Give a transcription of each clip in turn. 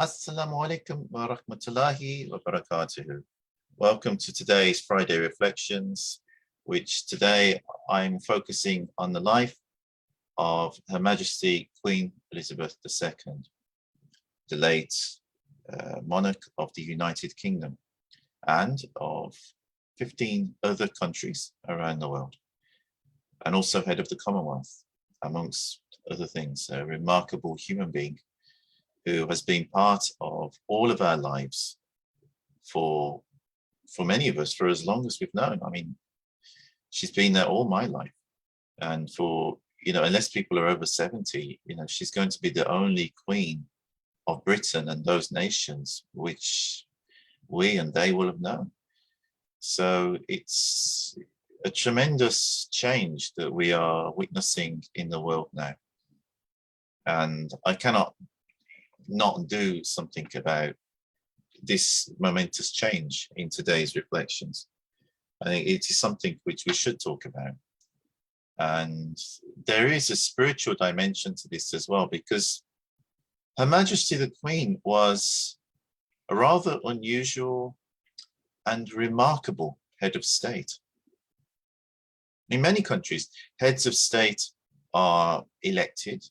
Assalamu alaikum wa rahmatullahi wa barakatuhu. Welcome to today's Friday Reflections, which today I'm focusing on the life of Her Majesty Queen Elizabeth II, the late monarch of the United Kingdom and of 15 other countries around the world, and also head of the Commonwealth, amongst other things. A remarkable human being who has been part of all of our lives for many of us for as long as we've known. I mean, she's been there all my life, and for, unless people are over 70, she's going to be the only queen of Britain and those nations which we and they will have known. So it's a tremendous change that we are witnessing in the world now, and I cannot not do something about this momentous change in today's reflections. I think it is something which we should talk about. And there is a spiritual dimension to this as well, because Her Majesty the Queen was a rather unusual and remarkable head of state. In many countries, heads of state are elected.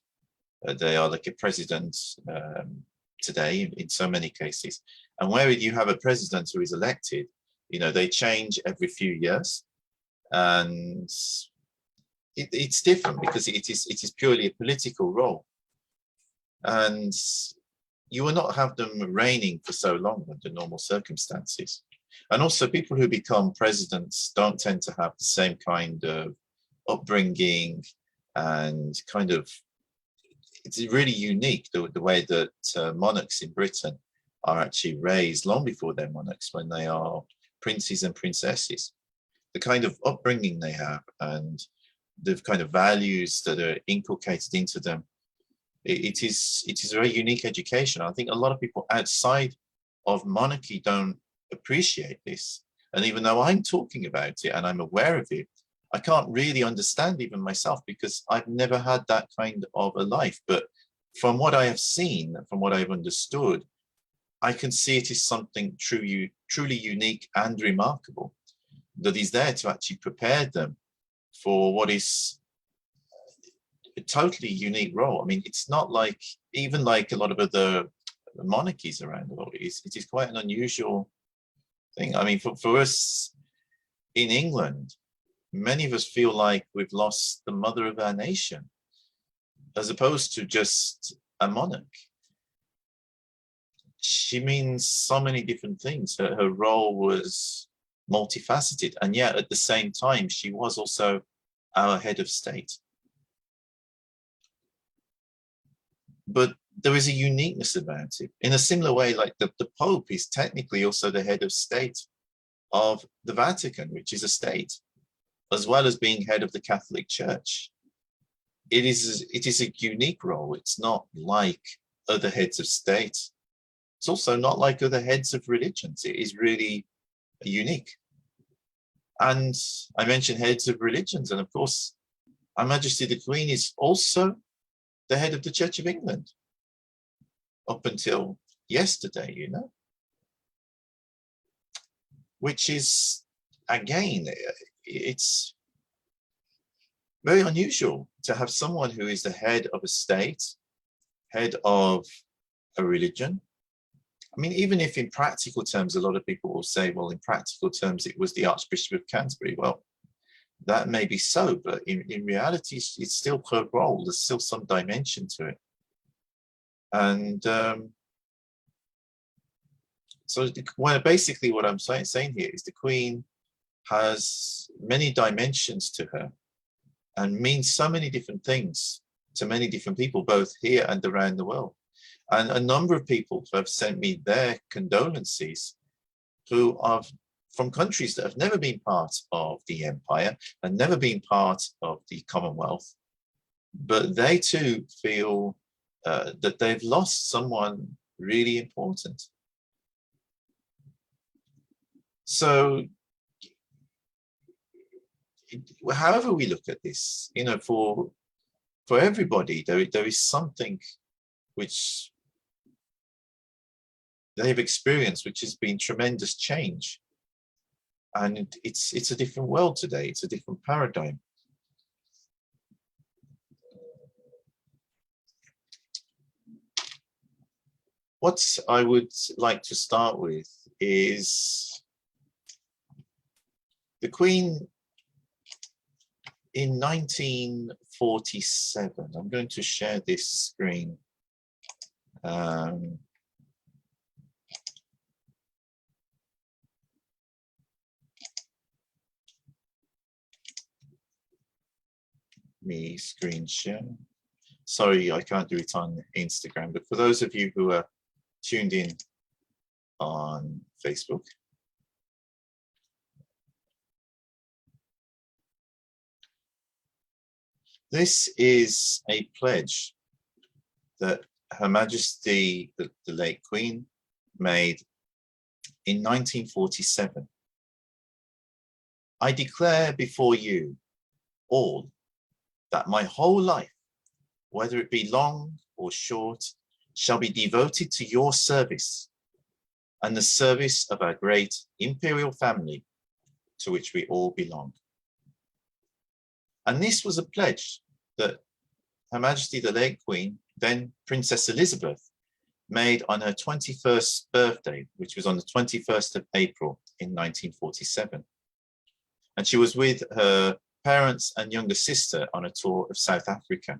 They are like a president today in so many cases. And where you have a president who is elected, they change every few years. And it's different because it is purely a political role. And you will not have them reigning for so long under normal circumstances. And also people who become presidents don't tend to have the same kind of upbringing and kind of, it's really unique the way that monarchs in Britain are actually raised long before they're monarchs, when they are princes and princesses. The kind of upbringing they have and the kind of values that are inculcated into them, it is a very unique education. I think a lot of people outside of monarchy don't appreciate this. And even though I'm talking about it and I'm aware of it, I can't really understand even myself, because I've never had that kind of a life. But from what I have seen, from what I've understood, I can see it is something truly unique and remarkable that is there to actually prepare them for what is a totally unique role. I mean, it's not like, even like a lot of other monarchies around the world, it is quite an unusual thing. I mean, for us in England, many of us feel like we've lost the mother of our nation, as opposed to just a monarch. She means so many different things. Her role was multifaceted, and yet at the same time, she was also our head of state. But there is a uniqueness about it. In a similar way, like the Pope is technically also the head of state of the Vatican, which is a state, as well as being head of the Catholic Church. It is a unique role. It's not like other heads of state. It's also not like other heads of religions. It is really unique. And I mentioned heads of religions, and of course, Her Majesty the Queen is also the head of the Church of England, up until yesterday, which is, again, it's very unusual to have someone who is the head of a state, head of a religion. I mean, even if in practical terms, a lot of people will say, well, in practical terms, it was the Archbishop of Canterbury. Well, that may be so, but in reality, it's still her role. There's still some dimension to it. And so basically what I'm saying here is the Queen has many dimensions to her and means so many different things to many different people, both here and around the world. And a number of people have sent me their condolences who are from countries that have never been part of the empire and never been part of the Commonwealth, but they too feel that they've lost someone really important. So however we look at this, for everybody, there is something which they've experienced, which has been tremendous change. And it's a different world today. It's a different paradigm. What I would like to start with is the Queen in 1947. I'm going to share this screen. Me screen share. Sorry, I can't do it on Instagram, but for those of you who are tuned in on Facebook, this is a pledge that Her Majesty, the late Queen, made in 1947. I declare before you all that my whole life, whether it be long or short, shall be devoted to your service and the service of our great imperial family to which we all belong. And this was a pledge that Her Majesty the late Queen, then Princess Elizabeth, made on her 21st birthday, which was on the 21st of April in 1947. And she was with her parents and younger sister on a tour of South Africa.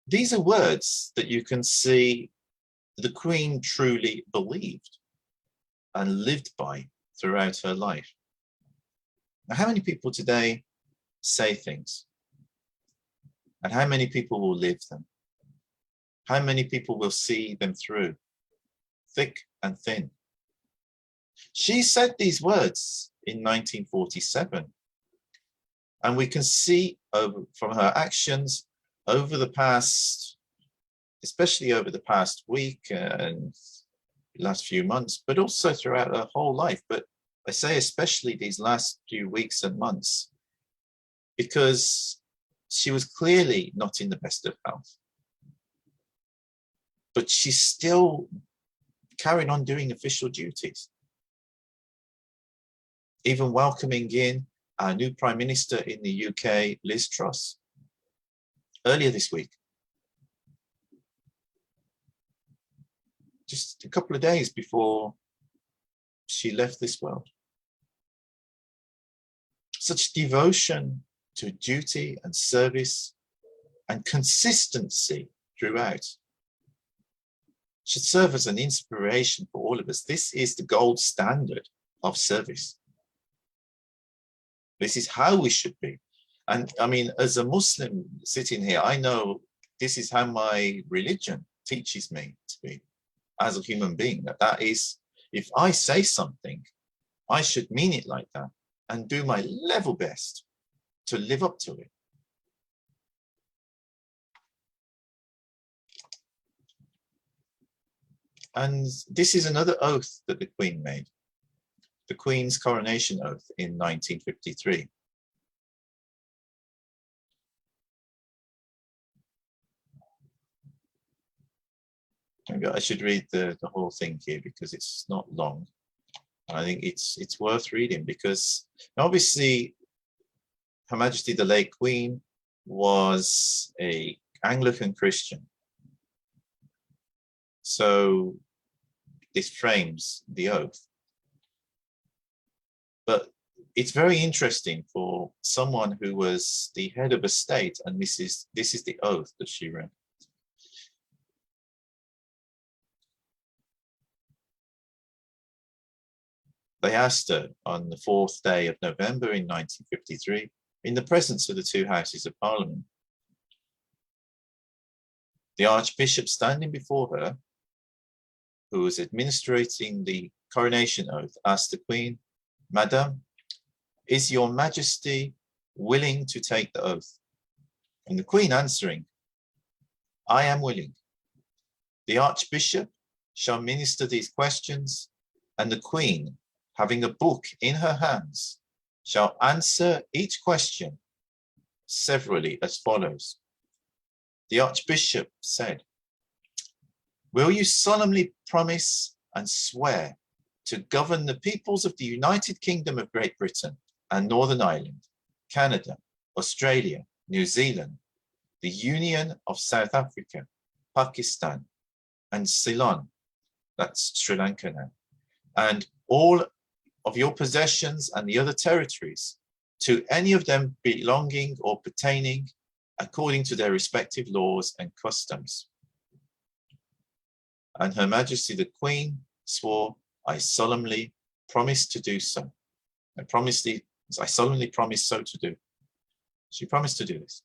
These are words that you can see the Queen truly believed and lived by throughout her life. Now, how many people today say things? And how many people will live them? How many people will see them through, thick and thin? She said these words in 1947. And we can see from her actions over the past, especially over the past week and last few months, but also throughout her whole life. But I say especially these last few weeks and months, because she was clearly not in the best of health. But she still carried on doing official duties, even welcoming in our new Prime Minister in the UK, Liz Truss, earlier this week. Just a couple of days before she left this world. Such devotion to duty and service and consistency throughout should serve as an inspiration for all of us. This is the gold standard of service. This is how we should be. And I mean, as a Muslim sitting here, I know this is how my religion teaches me to be as a human being. That is, if I say something, I should mean it like that and do my level best to live up to it. And this is another oath that the Queen made, the Queen's coronation oath in 1953. I should read the whole thing here because it's not long. I think it's worth reading because obviously Her Majesty the late Queen was an Anglican Christian. So this frames the oath. But it's very interesting for someone who was the head of a state, and this is the oath that she read. They asked her on the 4th day of November in 1953, in the presence of the two houses of Parliament. The Archbishop standing before her, who was administrating the coronation oath, asked the Queen, "Madam, is your Majesty willing to take the oath?" And the Queen answering, "I am willing. The Archbishop shall minister these questions, and the Queen, having a book in her hands, shall answer each question severally as follows." The Archbishop said, will you solemnly promise and swear to govern the peoples of the United Kingdom of Great Britain and Northern Ireland, Canada, Australia, New Zealand, the Union of South Africa, Pakistan, and Ceylon, that's Sri Lanka now, and all of your possessions and the other territories, to any of them belonging or pertaining according to their respective laws and customs. And Her Majesty the Queen swore, I solemnly promise to do so. I solemnly promise so to do. She promised to do this.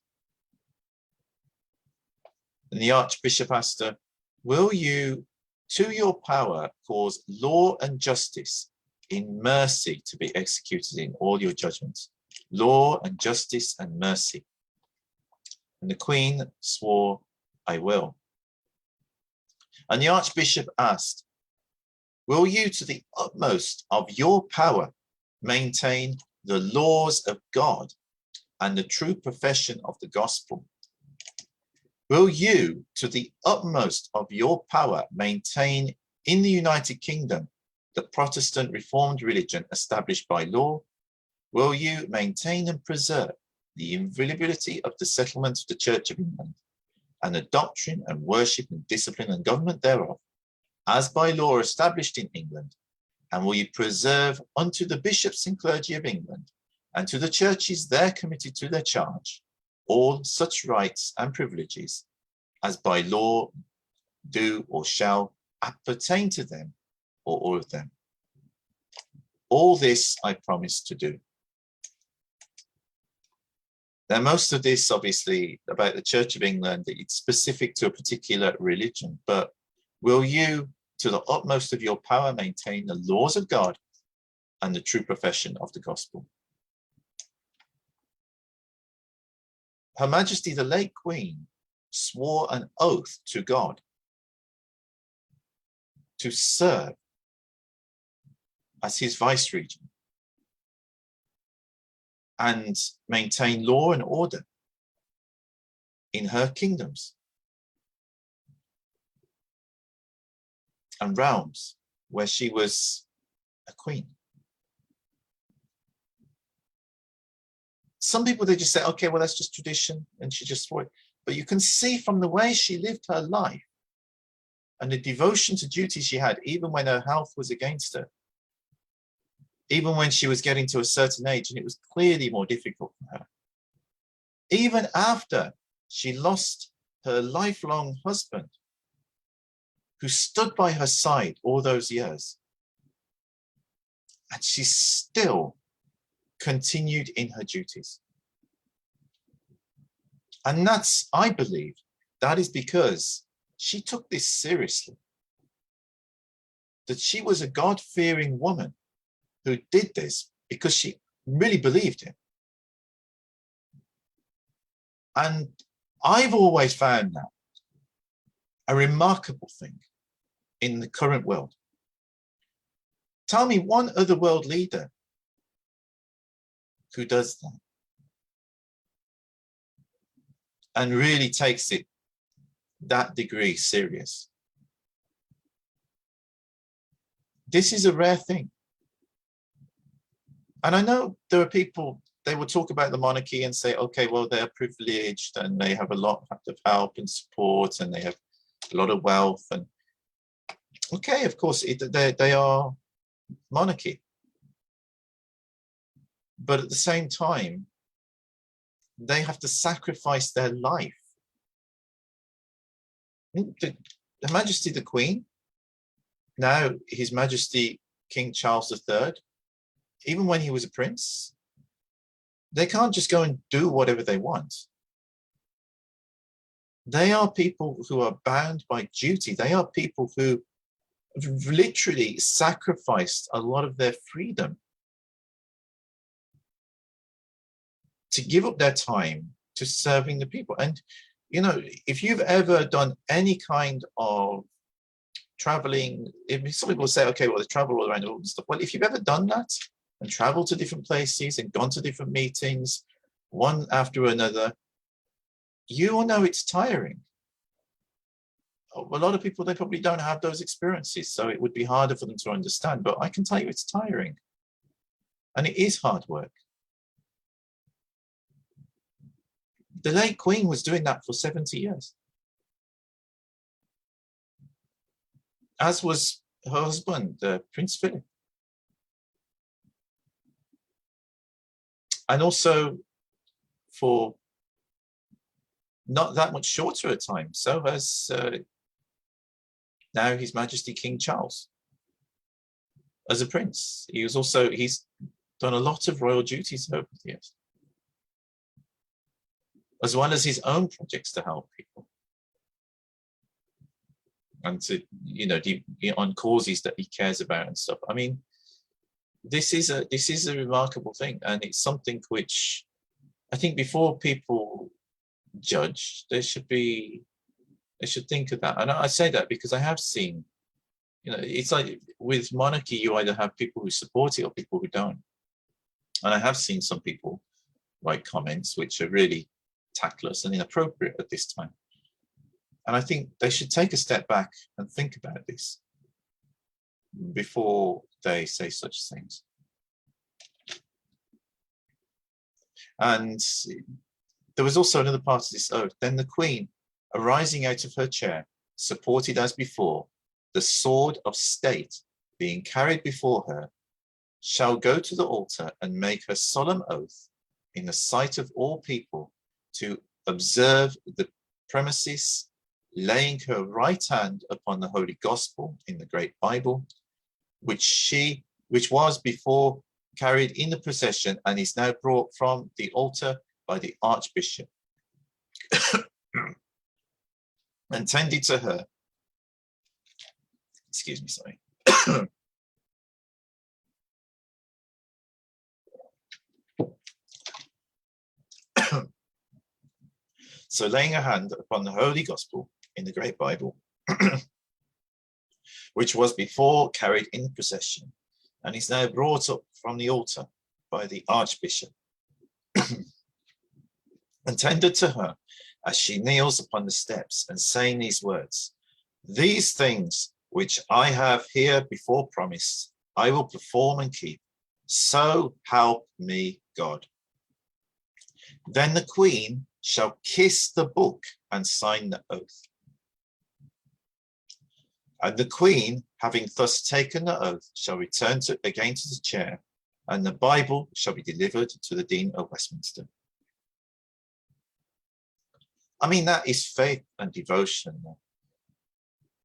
And the Archbishop asked her, will you, to your power, cause law and justice in mercy to be executed in all your judgments? Law and justice and mercy. And the Queen swore, I will. And the Archbishop asked, will you, to the utmost of your power, maintain the laws of God and the true profession of the gospel? Will you, to the utmost of your power, maintain in the United Kingdom the Protestant Reformed religion established by law? Will you maintain and preserve the inviolability of the settlement of the Church of England and the doctrine and worship and discipline and government thereof, as by law established in England? And will you preserve unto the bishops and clergy of England and to the churches there committed to their charge all such rights and privileges as by law do or shall appertain to them, or all of them? All this I promise to do. Now, most of this, obviously, about the Church of England, it's specific to a particular religion, but will you, to the utmost of your power, maintain the laws of God and the true profession of the gospel? Her Majesty the late Queen swore an oath to God to serve as his vice-regent and maintain law and order in her kingdoms and realms where she was a queen. Some people, they just say, okay, well, that's just tradition, and she just swore it. But you can see from the way she lived her life and the devotion to duty she had, even when her health was against her, even when she was getting to a certain age and it was clearly more difficult for her, even after she lost her lifelong husband, who stood by her side all those years, and she still continued in her duties. And that's, I believe, that is because she took this seriously, that she was a God-fearing woman who did this because she really believed it. And I've always found that a remarkable thing in the current world. Tell me one other world leader who does that and really takes it that degree serious. This is a rare thing. And I know there are people, they will talk about the monarchy and say, okay, well, they're privileged and they have a lot of help and support and they have a lot of wealth. And okay, of course, they are monarchy. But at the same time, they have to sacrifice their life. Her Majesty the Queen, now His Majesty King Charles III, even when he was a prince, they can't just go and do whatever they want. They are people who are bound by duty. They are people who have literally sacrificed a lot of their freedom to give up their time to serving the people. And, you know, if you've ever done any kind of traveling, if some people say, okay, well, they travel all around the world and stuff. Well, if you've ever done that and traveled to different places and gone to different meetings, one after another, you will know it's tiring. a lot of people, they probably don't have those experiences, so it would be harder for them to understand. But I can tell you it's tiring, and it is hard work. The late Queen was doing that for 70 years, as was her husband, Prince Philip. And also for not that much shorter a time, so has now His Majesty King Charles as a prince. He's done a lot of royal duties over the years, as well as his own projects to help people and to, on causes that he cares about and stuff. I mean, this is a remarkable thing, and it's something which I think before people judge, they should think of that. And I say that because I have seen, it's like with monarchy, you either have people who support it or people who don't. And I have seen some people write comments which are really tactless and inappropriate at this time. And I think they should take a step back and think about this before they say such things. And there was also another part of this oath. Then the Queen, arising out of her chair, supported as before, the sword of state being carried before her, shall go to the altar and make her solemn oath in the sight of all people to observe the premises, laying her right hand upon the Holy Gospel in the Great Bible, which was before carried in the procession and is now brought from the altar by the Archbishop, and tended to her. Excuse me, sorry. So laying her hand upon the Holy Gospel in the Great Bible, which was before carried in procession, and is now brought up from the altar by the Archbishop, and tendered to her as she kneels upon the steps, and saying these words, these things which I have here before promised, I will perform and keep. So help me God. Then the Queen shall kiss the book and sign the oath. And the Queen, having thus taken the oath, shall return again to the chair, and the Bible shall be delivered to the Dean of Westminster. I mean, that is faith and devotion.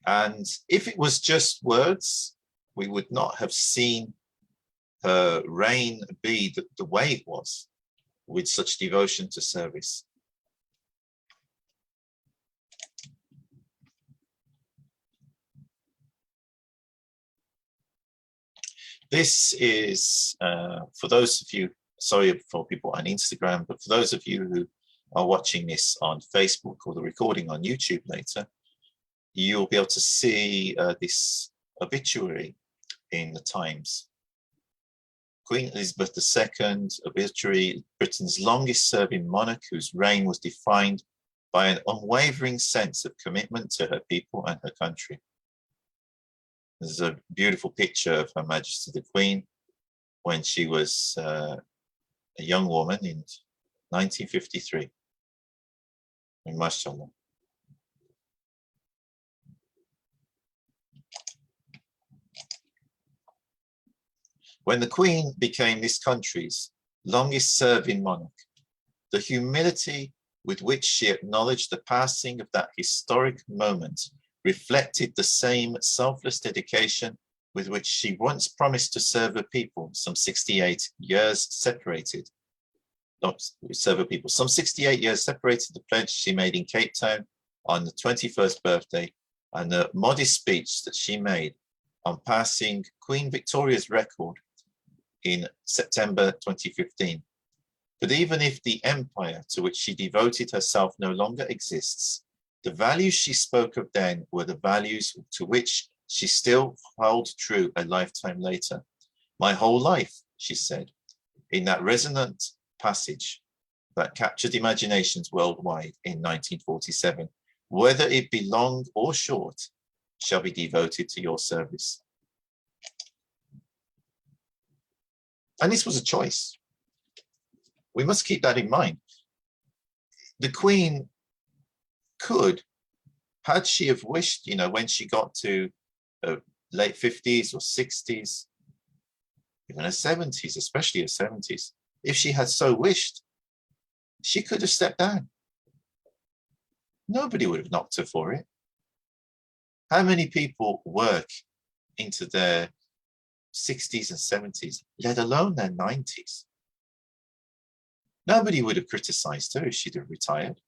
And if it was just words, we would not have seen her reign be the way it was, with such devotion to service. This is, for those of you, sorry for people on Instagram, but for those of you who are watching this on Facebook or the recording on YouTube later, you'll be able to see this obituary in the Times. Queen Elizabeth II, obituary, Britain's longest serving monarch whose reign was defined by an unwavering sense of commitment to her people and her country. There's a beautiful picture of Her Majesty the Queen when she was a young woman in 1953. And mashallah. When the Queen became this country's longest serving monarch, the humility with which she acknowledged the passing of that historic moment reflected the same selfless dedication with which she once promised to serve her people some 68 years separated. Some 68 years separated the pledge she made in Cape Town on the 21st birthday and the modest speech that she made on passing Queen Victoria's record in September 2015. But even if the empire to which she devoted herself no longer exists, the values she spoke of then were the values to which she still held true a lifetime later. My whole life, she said, in that resonant passage that captured imaginations worldwide in 1947, whether it be long or short, shall be devoted to your service. And this was a choice. We must keep that in mind. The Queen could, had she have wished, when she got to late 50s or 60s, even her 70s, especially her 70s, if she had so wished, she could have stepped down. Nobody would have knocked her for it. How many people work into their 60s and 70s, let alone their 90s? Nobody would have criticized her if she'd have retired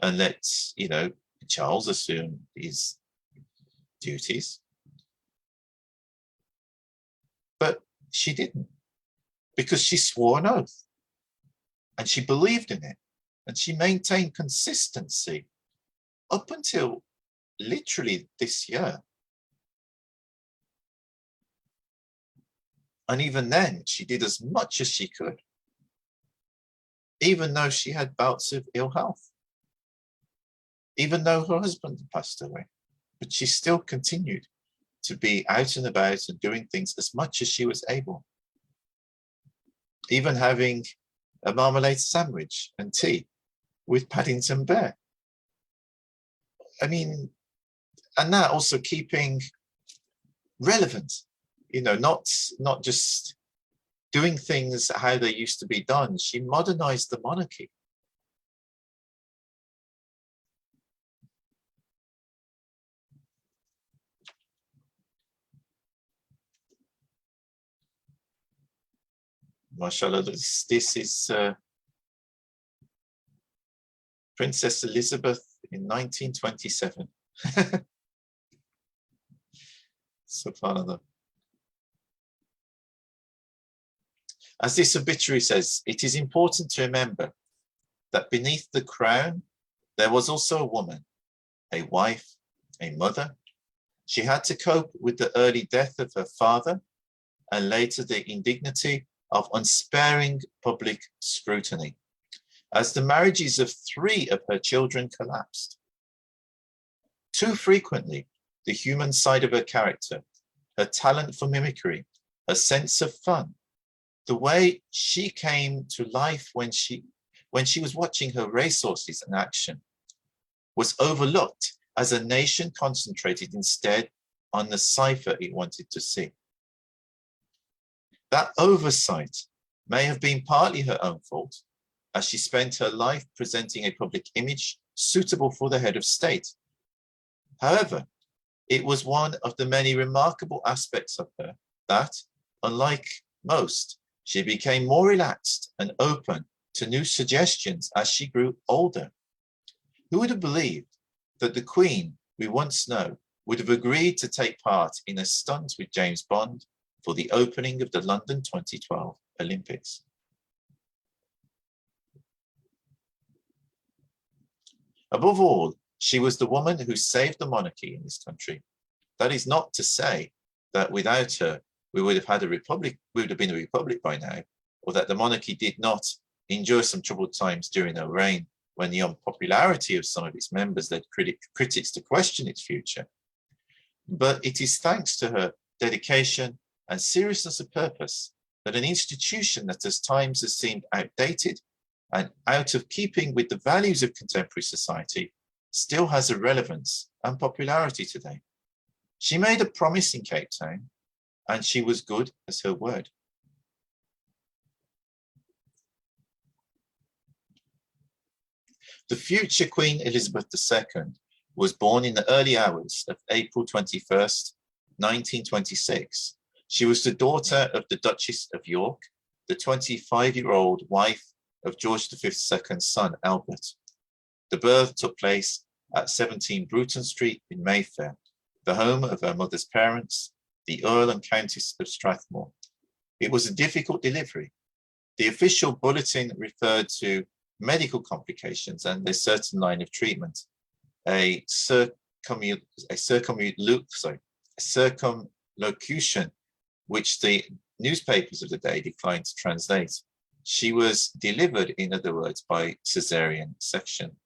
and let, Charles assume his duties. But she didn't, because she swore an oath and she believed in it and she maintained consistency up until literally this year. And even then, she did as much as she could, even though she had bouts of ill health, even though her husband had passed away. But she still continued to be out and about and doing things as much as she was able, even having a marmalade sandwich and tea with Paddington Bear. I mean, and that also keeping relevant, not just doing things how they used to be done. She modernized the monarchy. Mashallah, this is Princess Elizabeth in 1927. SubhanAllah. As this obituary says, it is important to remember that beneath the crown, there was also a woman, a wife, a mother. She had to cope with the early death of her father and later the indignity of unsparing public scrutiny, as the marriages of 3 of her children collapsed. Too frequently, the human side of her character, her talent for mimicry, her sense of fun, the way she came to life when she was watching her racehorses in action, was overlooked as a nation concentrated instead on the cipher it wanted to see. That oversight may have been partly her own fault, as she spent her life presenting a public image suitable for the head of state. However, it was one of the many remarkable aspects of her that, unlike most, she became more relaxed and open to new suggestions as she grew older. Who would have believed that the Queen we once know would have agreed to take part in a stunt with James Bond for the opening of the London 2012 Olympics? Above all, she was the woman who saved the monarchy in this country. That is not to say that without her, we would have had a republic, we would have been a republic by now, or that the monarchy did not enjoy some troubled times during her reign, when the unpopularity of some of its members led critics to question its future. But it is thanks to her dedication and seriousness of purpose that an institution that at times has seemed outdated and out of keeping with the values of contemporary society still has a relevance and popularity today. She made a promise in Cape Town, and she was good as her word. The future Queen Elizabeth II was born in the early hours of April 21st, 1926. She was the daughter of the Duchess of York, the 25-year-old wife of George V's second son, Albert. The birth took place at 17 Bruton Street in Mayfair, the home of her mother's parents, the Earl and Countess of Strathmore. It was a difficult delivery. The official bulletin referred to medical complications and a certain line of treatment, a circumlocution, which the newspapers of the day declined to translate. She was delivered, in other words, by caesarean section.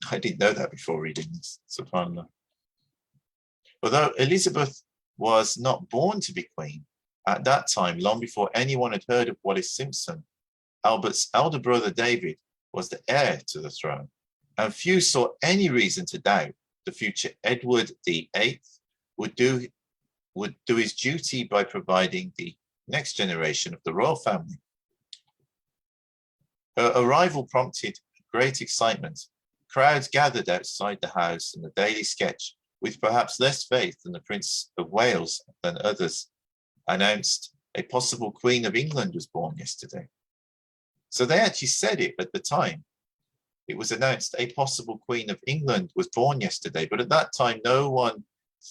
I didn't know that before reading this, subhanAllah. Although Elizabeth was not born to be queen, at that time, long before anyone had heard of Wallis Simpson, Albert's elder brother David was the heir to the throne, and few saw any reason to doubt the future Edward VIII would do his duty by providing the next generation of the royal family. Her arrival prompted great excitement. Crowds gathered outside the house, and the Daily Sketch, with perhaps less faith than the Prince of Wales than others, announced a possible Queen of England was born yesterday. So they actually said it at the time. It was announced a possible Queen of England was born yesterday, but at that time no one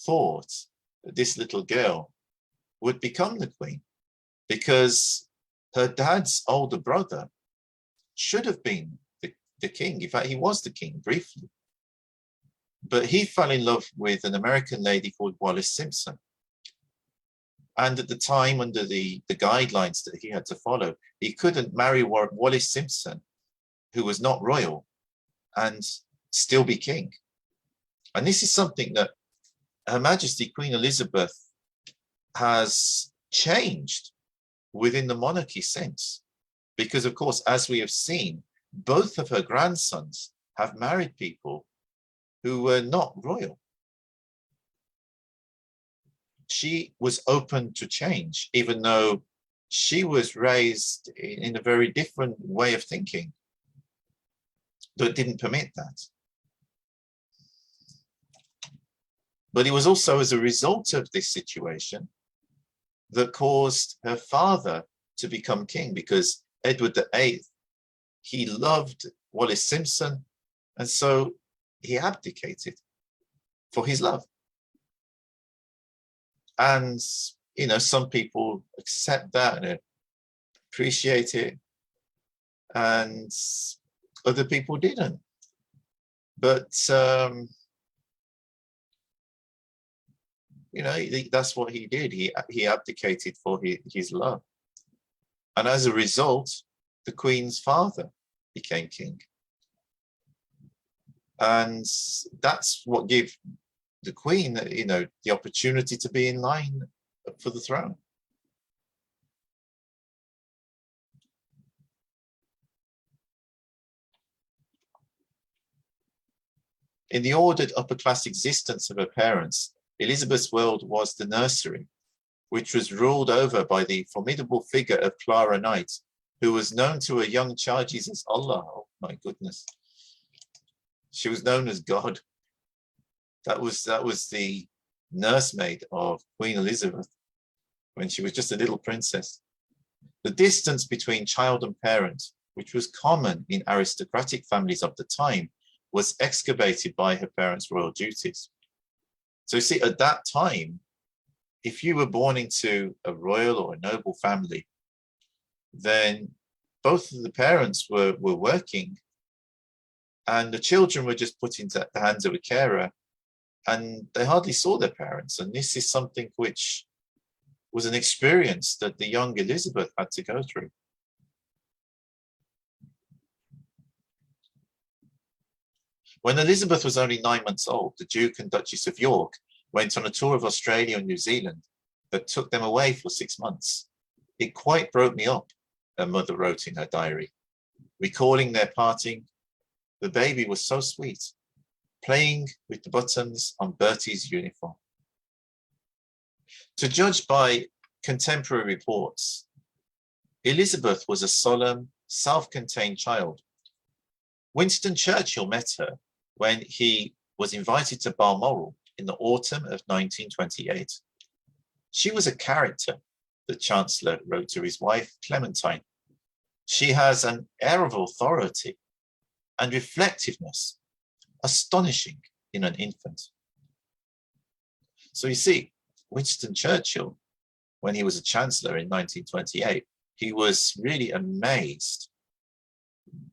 thought that this little girl would become the Queen, because her dad's older brother should have been the king. In fact, he was the king briefly. But he fell in love with an American lady called Wallis Simpson. And at the time, under the guidelines that he had to follow, he couldn't marry Wallis Simpson, who was not royal, and still be king. And this is something that Her Majesty Queen Elizabeth has changed within the monarchy since. Because, of course, as we have seen, both of her grandsons have married people who were not royal. She was open to change, even though she was raised in a very different way of thinking that didn't permit that. But it was also as a result of this situation that caused her father to become king, because Edward VIII, he loved Wallis Simpson, and so he abdicated for his love. And, you know, some people accept that and appreciate it, and other people didn't. But, you know, that's what he did. He abdicated for his love. And as a result, the Queen's father became king. And that's what gave the Queen, you know, the opportunity to be in line for the throne. In the ordered upper-class existence of her parents, Elizabeth's world was the nursery, which was ruled over by the formidable figure of Clara Knight, who was known to her young charges as Allah. Oh my goodness. She was known as God. That was the nursemaid of Queen Elizabeth when she was just a little princess. The distance between child and parent, which was common in aristocratic families of the time, was excavated by her parents' royal duties. So you see, at that time, if you were born into a royal or a noble family, then both of the parents were working, and the children were just put into the hands of a carer, and they hardly saw their parents. And this is something which was an experience that the young Elizabeth had to go through. When Elizabeth was only 9 months old, the Duke and Duchess of York went on a tour of Australia and New Zealand that took them away for 6 months. It quite broke me up, her mother wrote in her diary. Recalling their parting, the baby was so sweet, playing with the buttons on Bertie's uniform. To judge by contemporary reports, Elizabeth was a solemn, self-contained child. Winston Churchill met her when he was invited to Balmoral in the autumn of 1928. She was a character, the Chancellor wrote to his wife, Clementine. She has an air of authority and reflectiveness, astonishing in an infant. So you see, Winston Churchill, when he was a Chancellor in 1928, he was really amazed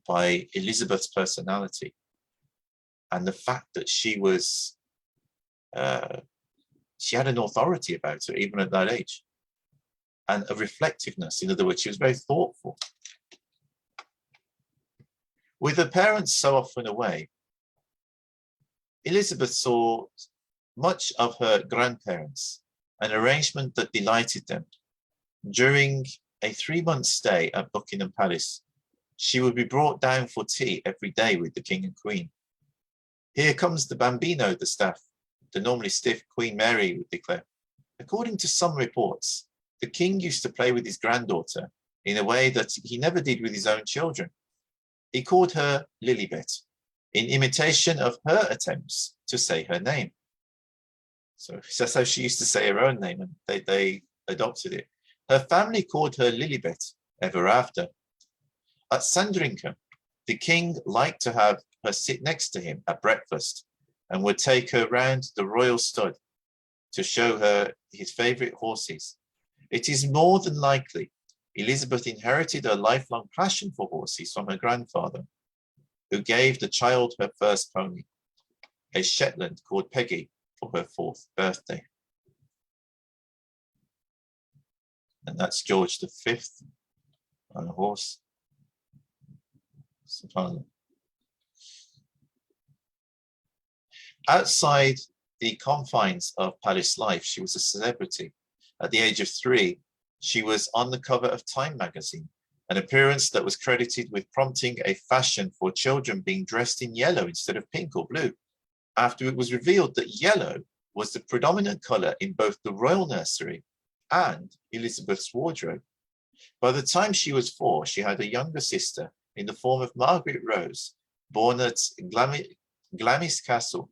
by Elizabeth's personality and the fact that she was, she had an authority about her even at that age, and a reflectiveness. In other words, she was very thoughtful. With her parents so often away, Elizabeth saw much of her grandparents, an arrangement that delighted them. During a 3-month stay at Buckingham Palace, she would be brought down for tea every day with the King and Queen. "Here comes the bambino," the staff, the normally stiff Queen Mary, would declare. According to some reports, the King used to play with his granddaughter in a way that he never did with his own children. He called her Lilibet, in imitation of her attempts to say her name. So that's how she used to say her own name, and they adopted it. Her family called her Lilibet ever after. At Sandringham, the King liked to have her sit next to him at breakfast and would take her round the royal stud to show her his favourite horses. It is more than likely Elizabeth inherited a lifelong passion for horses from her grandfather, who gave the child her first pony, a Shetland called Peggy, for her 4th birthday. And that's George V on a horse. Outside the confines of palace life, she was a celebrity. At the age of 3, she was on the cover of Time magazine, an appearance that was credited with prompting a fashion for children being dressed in yellow instead of pink or blue, after it was revealed that yellow was the predominant colour in both the royal nursery and Elizabeth's wardrobe. By the time she was 4, she had a younger sister in the form of Margaret Rose, born at Glamis Castle.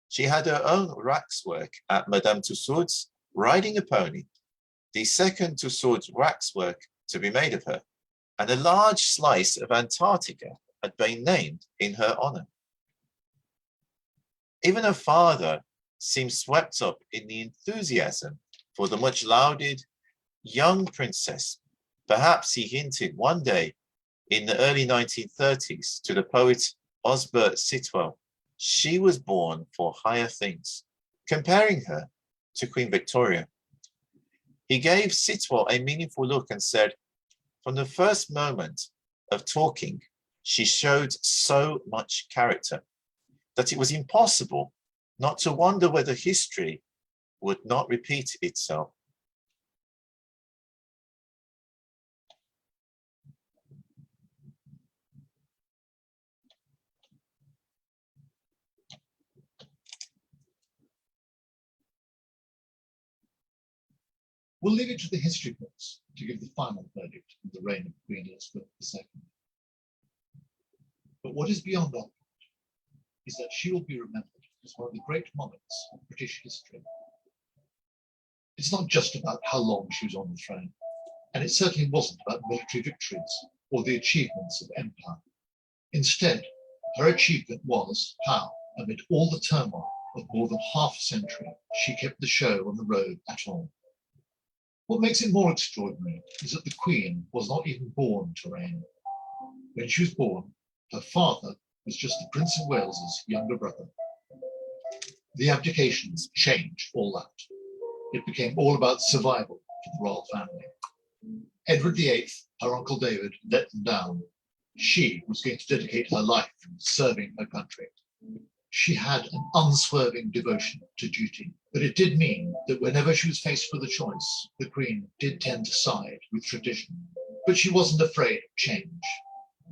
She had her own waxwork at Madame Tussaud's, riding a pony, the second Tussaud's waxwork to be made of her, and a large slice of Antarctica had been named in her honour. Even her father seemed swept up in the enthusiasm for the much lauded young princess. Perhaps he hinted one day in the early 1930s to the poet Osbert Sitwell, she was born for higher things, comparing her to Queen Victoria. He gave Sitwell a meaningful look and said, "From the first moment of talking, she showed so much character that it was impossible not to wonder whether history would not repeat itself." We'll leave it to the history books to give the final verdict of the reign of Queen Elizabeth II. But what is beyond that is that she will be remembered as one of the great monarchs of British history. It's not just about how long she was on the throne, and it certainly wasn't about military victories or the achievements of empire. Instead, her achievement was how, amid all the turmoil of more than half a century, she kept the show on the road at all. What makes it more extraordinary is that the Queen was not even born to reign. When she was born, her father was just the Prince of Wales's younger brother. The abdications changed all that. It became all about survival for the royal family. Edward VIII, her uncle David, let them down. She was going to dedicate her life to serving her country. She had an unswerving devotion to duty, but it did mean that whenever she was faced with a choice, the Queen did tend to side with tradition. But she wasn't afraid of change,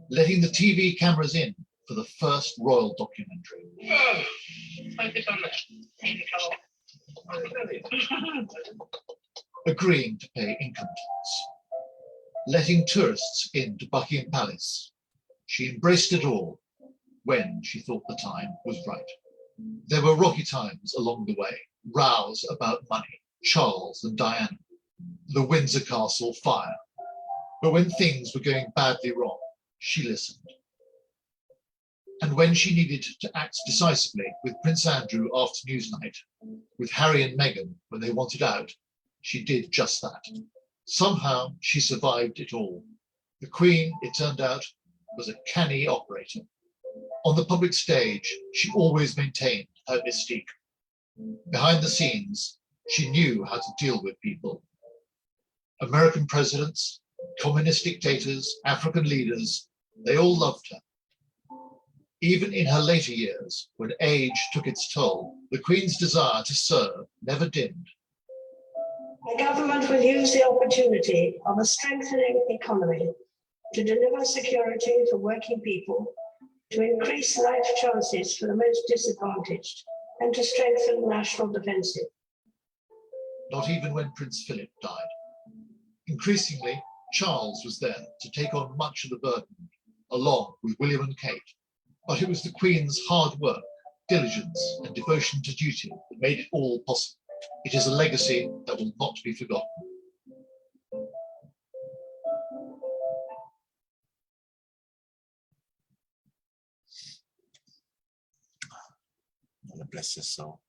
letting the TV cameras in for the first royal documentary. Oh, focus on Agreeing to pay income tax, letting tourists into Buckingham Palace. She embraced it all when she thought the time was right. There were rocky times along the way, rows about money, Charles and Diana, the Windsor Castle fire. But when things were going badly wrong, she listened. And when she needed to act decisively with Prince Andrew after Newsnight, with Harry and Meghan when they wanted out, she did just that. Somehow she survived it all. The Queen, it turned out, was a canny operator. On the public stage, she always maintained her mystique. Behind the scenes, she knew how to deal with people. American presidents, communist dictators, African leaders, they all loved her. Even in her later years, when age took its toll, the Queen's desire to serve never dimmed. The government will use the opportunity of a strengthening economy to deliver security for working people, to increase life chances for the most disadvantaged, and to strengthen national defences. Not even when Prince Philip died. Increasingly, Charles was there to take on much of the burden, along with William and Kate. But it was the Queen's hard work, diligence, and devotion to duty that made it all possible. It is a legacy that will not be forgotten. God bless his soul.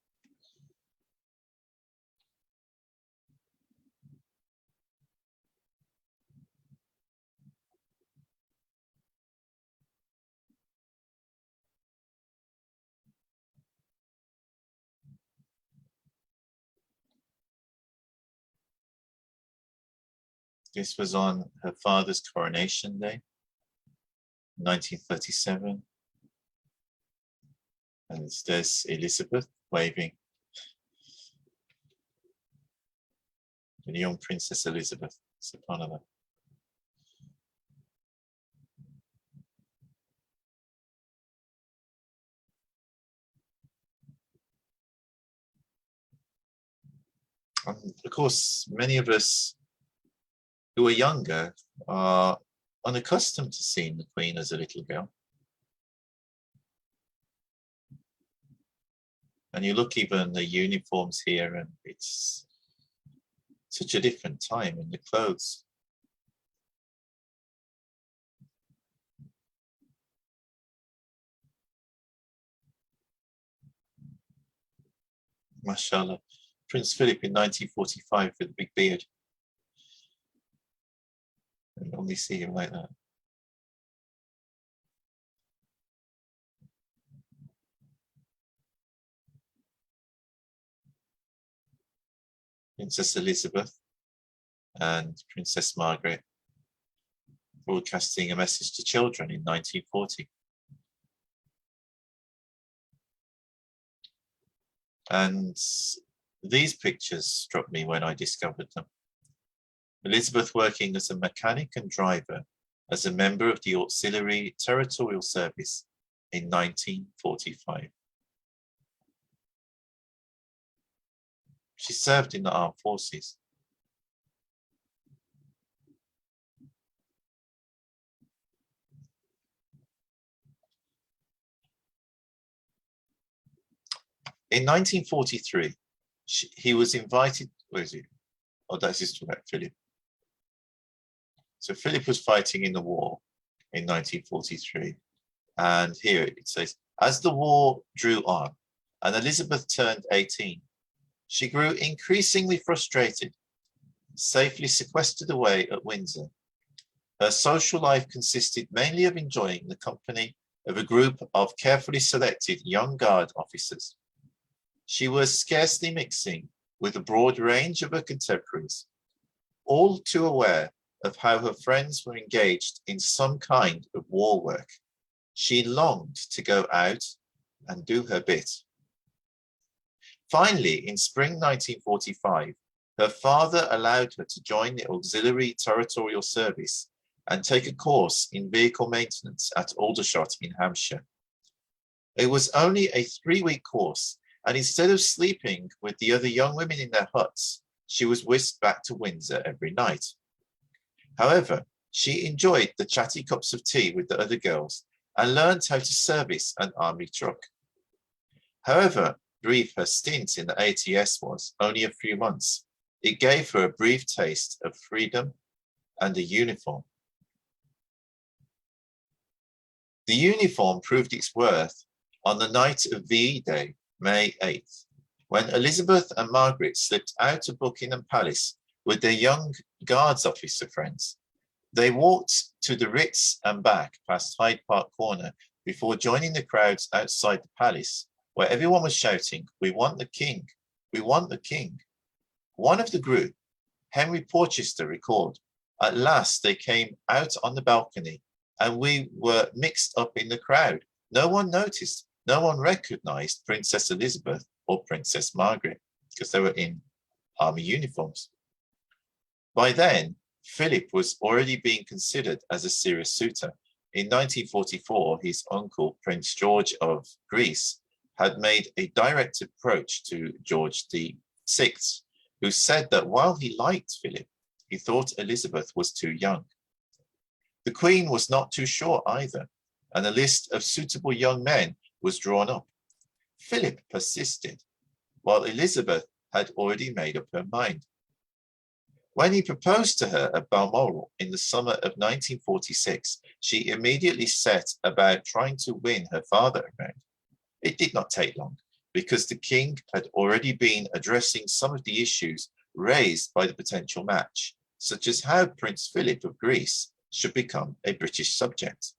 This was on her father's coronation day, 1937. And there's Elizabeth waving. The young Princess Elizabeth, subhanAllah. And of course, many of us who are younger are unaccustomed to seeing the Queen as a little girl. And you look even the uniforms here, and it's such a different time in the clothes. MashaAllah. Prince Philip in 1945 with a big beard. I only see him like that. Princess Elizabeth and Princess Margaret broadcasting a message to children in 1940. And these pictures struck me when I discovered them. Elizabeth working as a mechanic and driver as a member of the Auxiliary Territorial Service in 1945. She served in the armed forces. In 1943, he was invited, where is he? Oh, that's his direct Philip. So Philip was fighting in the war in 1943. And here it says, as the war drew on and Elizabeth turned 18, she grew increasingly frustrated, safely sequestered away at Windsor. Her social life consisted mainly of enjoying the company of a group of carefully selected young guard officers. She was scarcely mixing with a broad range of her contemporaries, all too aware of how her friends were engaged in some kind of war work. She longed to go out and do her bit. Finally, in spring 1945, her father allowed her to join the Auxiliary Territorial Service and take a course in vehicle maintenance at Aldershot in Hampshire. It was only a 3-week course, and instead of sleeping with the other young women in their huts, she was whisked back to Windsor every night. However, she enjoyed the chatty cups of tea with the other girls and learned how to service an army truck. However brief her stint in the ATS was, only a few months, it gave her a brief taste of freedom and a uniform. The uniform proved its worth on the night of VE Day, May 8th, when Elizabeth and Margaret slipped out of Buckingham Palace with their young guards officer friends. They walked to the Ritz and back past Hyde Park Corner before joining the crowds outside the palace, where everyone was shouting, "We want the king, we want the king." One of the group, Henry Porchester, recalled, "At last they came out on the balcony and we were mixed up in the crowd No one noticed, no one recognized Princess Elizabeth or Princess Margaret because they were in army uniforms. By then, Philip was already being considered as a serious suitor. In 1944, his uncle, Prince George of Greece, had made a direct approach to George VI, who said that while he liked Philip, he thought Elizabeth was too young. The Queen was not too sure either, and a list of suitable young men was drawn up. Philip persisted, while Elizabeth had already made up her mind. When he proposed to her at Balmoral in the summer of 1946, she immediately set about trying to win her father around. It did not take long, because the king had already been addressing some of the issues raised by the potential match, such as how Prince Philip of Greece should become a British subject.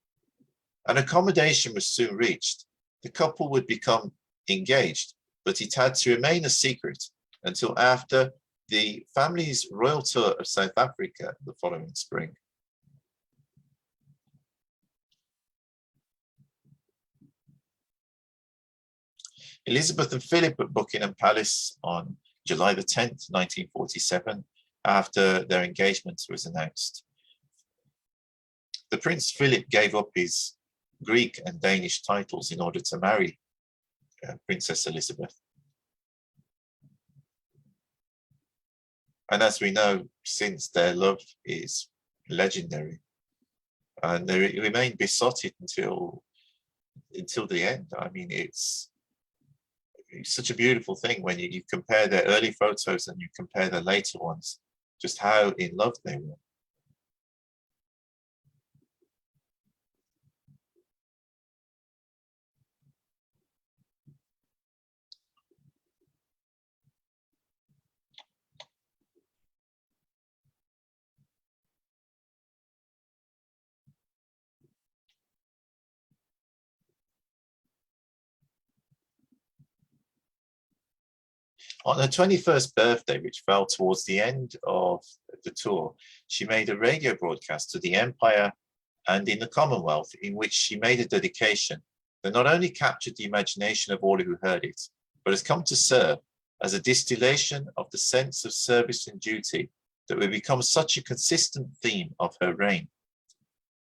An accommodation was soon reached. The couple would become engaged, but it had to remain a secret until after the family's royal tour of South Africa the following spring. Elizabeth and Philip at Buckingham Palace on July the 10th, 1947, after their engagement was announced. The Prince Philip gave up his Greek and Danish titles in order to marry Princess Elizabeth. And as we know, since their love is legendary, and they remain besotted until the end. I mean, it's such a beautiful thing when you compare their early photos and you compare their later ones, just how in love they were. On her 21st birthday, which fell towards the end of the tour, she made a radio broadcast to the Empire and in the Commonwealth, in which she made a dedication that not only captured the imagination of all who heard it, but has come to serve as a distillation of the sense of service and duty that will become such a consistent theme of her reign.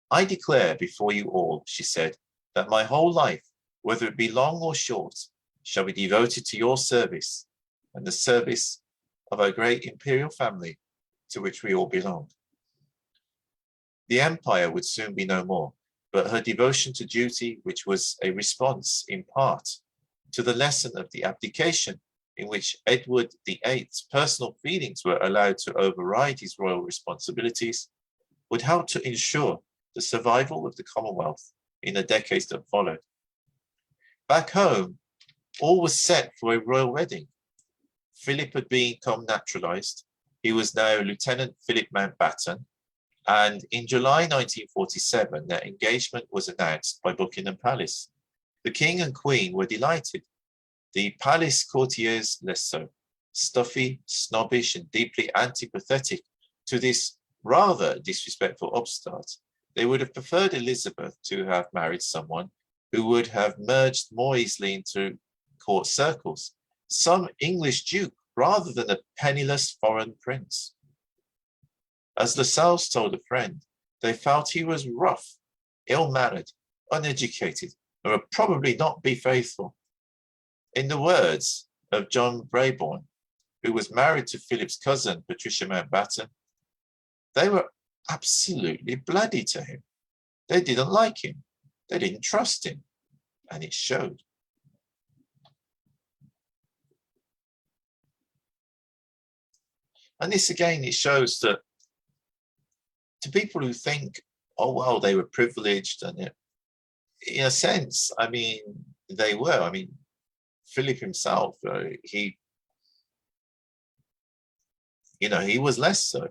I declare before you all, she said, that my whole life, whether it be long or short, shall be devoted to your service and the service of our great imperial family to which we all belong. The empire would soon be no more, but her devotion to duty, which was a response in part to the lesson of the abdication in which Edward VIII's personal feelings were allowed to override his royal responsibilities, would help to ensure the survival of the Commonwealth in the decades that followed. Back home, all was set for a royal wedding. Philip had become naturalized. He was now Lieutenant Philip Mountbatten, and in July 1947, their engagement was announced by Buckingham Palace. The King and Queen were delighted. The palace courtiers less so, stuffy, snobbish, and deeply antipathetic to this rather disrespectful upstart. They would have preferred Elizabeth to have married someone who would have merged more easily into court circles, some English duke rather than a penniless foreign prince. As Lascelles told a friend, they felt he was rough, ill-mannered, uneducated, and would probably not be faithful. In the words of John Brabourne, who was married to Philip's cousin, Patricia Mountbatten, they were absolutely bloody to him. They didn't like him. They didn't trust him. And it showed. And this again, it shows that to people who think, oh, well, they were privileged, and in a sense, I mean, they were. I mean, Philip himself, he was less so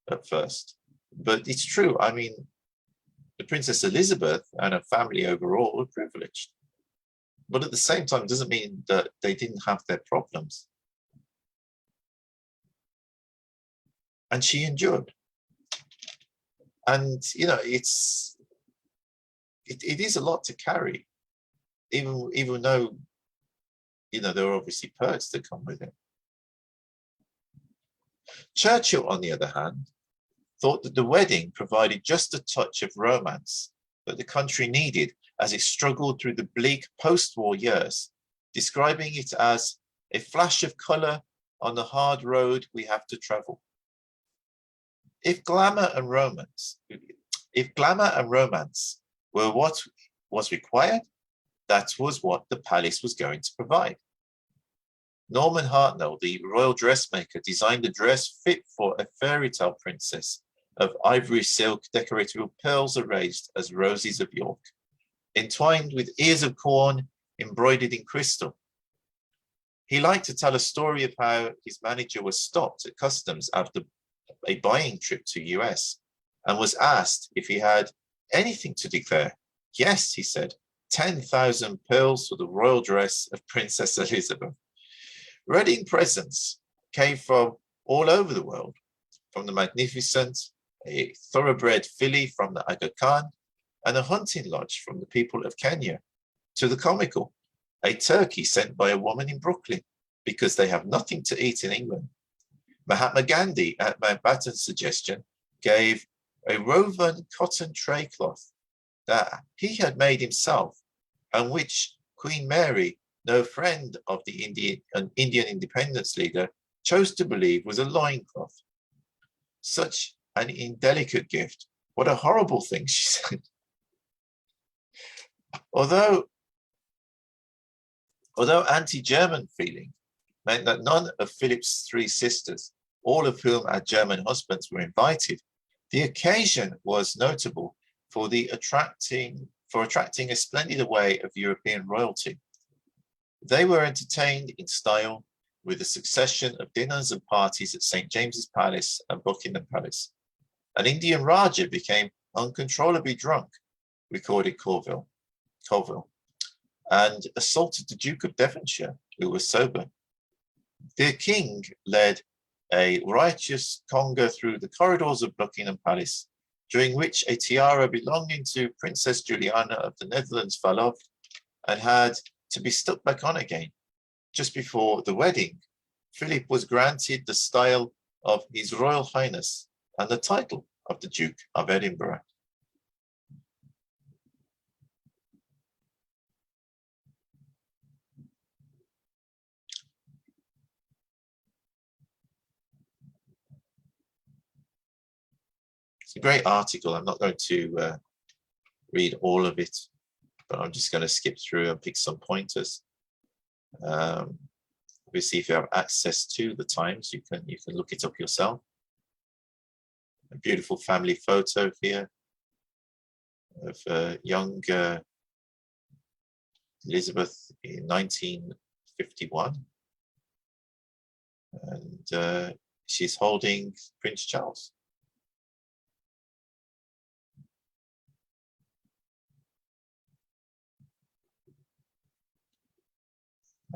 at first. But it's true. I mean, the Princess Elizabeth and her family overall were privileged. But at the same time, it doesn't mean that they didn't have their problems. And she endured. And, it is a lot to carry. even though, you know, there are obviously perks that come with it. Churchill, on the other hand, thought that the wedding provided just a touch of romance that the country needed as it struggled through the bleak post-war years, describing it as a flash of colour on the hard road we have to travel. If glamour and romance were what was required, that was what the palace was going to provide. Norman Hartnell, the royal dressmaker, designed a dress fit for a fairy tale princess of ivory silk decorated with pearls arranged as roses of York, entwined with ears of corn embroidered in crystal. He liked to tell a story of how his manager was stopped at customs after a buying trip to US and was asked if he had anything to declare. Yes, he said, 10,000 pearls for the royal dress of Princess Elizabeth. Wedding presents came from all over the world, from the magnificent, a thoroughbred filly from the Aga Khan, and a hunting lodge from the people of Kenya, to the comical, a turkey sent by a woman in Brooklyn because they have nothing to eat in England. Mahatma Gandhi, at Mountbatten's suggestion, gave a woven cotton tray cloth that he had made himself, and which Queen Mary, no friend of the Indian independence leader, chose to believe was a loincloth. Such an indelicate gift. What a horrible thing, she said. Although anti-German feeling meant that none of Philip's three sisters, all of whom had German husbands, were invited, the occasion was notable for attracting a splendid array of European royalty. They were entertained in style with a succession of dinners and parties at St. James's Palace and Buckingham Palace. An Indian Raja became uncontrollably drunk, recorded Colville, and assaulted the Duke of Devonshire, who was sober. The king led a riotous conga through the corridors of Buckingham Palace, during which a tiara belonging to Princess Juliana of the Netherlands fell off and had to be stuck back on again. Just before the wedding, Philip was granted the style of His Royal Highness and the title of the Duke of Edinburgh. It's a great article. I'm not going to read all of it, but I'm just going to skip through and pick some pointers. Obviously, if you have access to the Times, you can look it up yourself. A beautiful family photo here of young Elizabeth in 1951, and she's holding Prince Charles.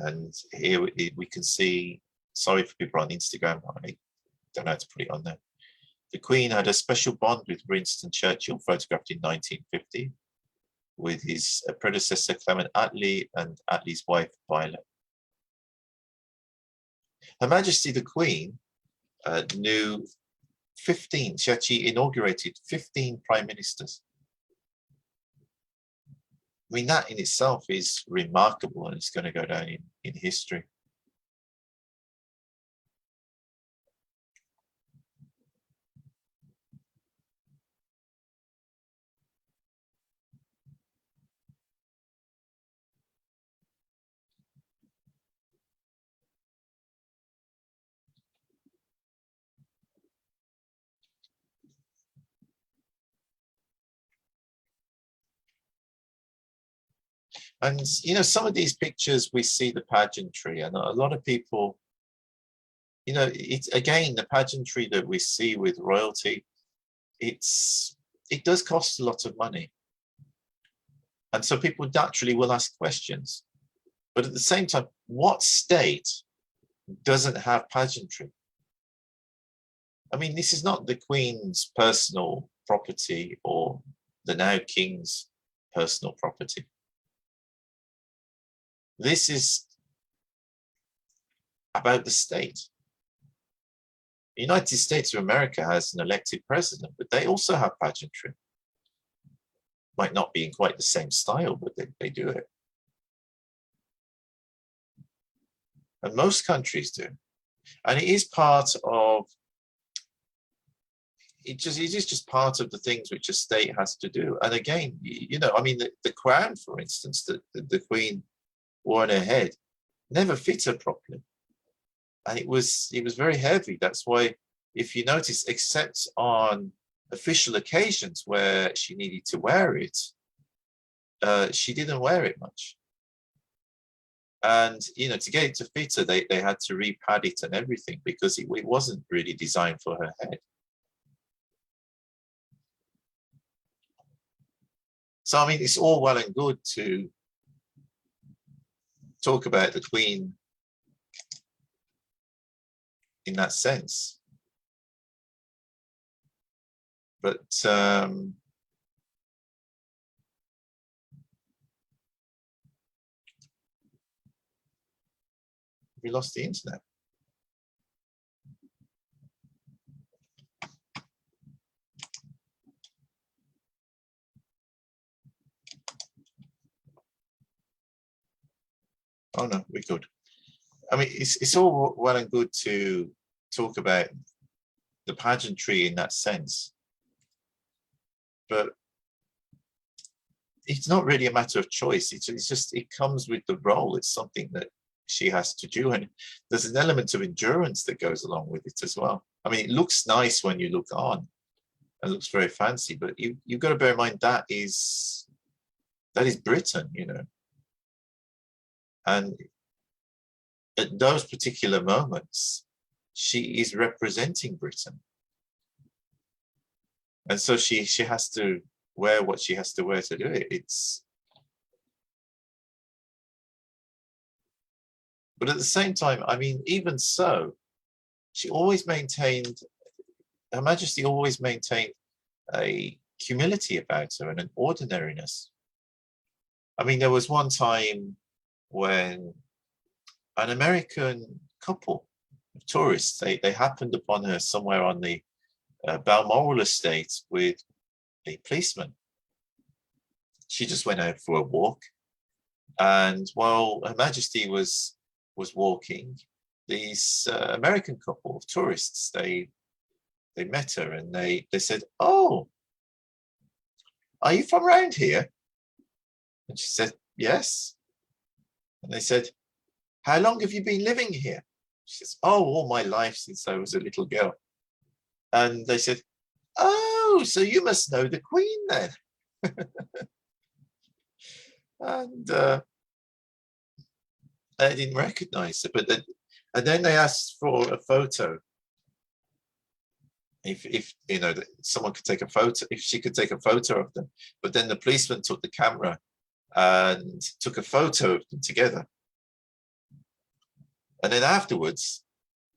And here we can see, sorry for people on Instagram, I don't know how to put it on there. The Queen had a special bond with Winston Churchill, photographed in 1950, with his predecessor Clement Attlee and Attlee's wife Violet. Her Majesty the Queen knew 15, she actually inaugurated 15 prime ministers. I mean, that in itself is remarkable, and it's going to go down in history. And, you know, some of these pictures, we see the pageantry, and a lot of people, you know, it's again, the pageantry that we see with royalty, it does cost a lot of money. And so people naturally will ask questions. But at the same time, what state doesn't have pageantry? I mean, this is not the Queen's personal property or the now King's personal property. This is about the state. The United States of America has an elected president, but they also have pageantry. Might not be in quite the same style, but they do it. And most countries do. And it is part of, it is just part of the things which a state has to do. And again, you know, I mean, the crown, for instance, that the Queen wore on her head never fit her properly. And it was very heavy. That's why, if you notice, except on official occasions where she needed to wear it, she didn't wear it much. And, you know, to get it to fit her, they had to repad it and everything, because it wasn't really designed for her head. So, I mean, it's all well and good to talk about the Queen in that sense. But we lost the internet. Oh no, we're good. I mean, it's all well and good to talk about the pageantry in that sense, but it's not really a matter of choice. It's just, it comes with the role. It's something that she has to do, and there's an element of endurance that goes along with it as well. I mean, it looks nice when you look on, and looks very fancy, but you've got to bear in mind that is Britain, you know. And at those particular moments, she is representing Britain. And so she has to wear what she has to wear to do it. But at the same time, I mean, even so, Her Majesty always maintained a humility about her and an ordinariness. I mean, there was one time when an American couple of tourists, they happened upon her somewhere on the Balmoral estate with a policeman. She just went out for a walk, and while Her Majesty was walking, these American couple of tourists, they met her, and they said, "Oh, are you from around here?" And she said, "Yes." And they said, "How long have you been living here?" She says, "Oh, all my life, since I was a little girl." And they said, "Oh, so you must know the Queen then." And I didn't recognize her, and then they asked for a photo. If you know, someone could take a photo, if she could take a photo of them. But then the policeman took the camera and took a photo of them together. And then afterwards,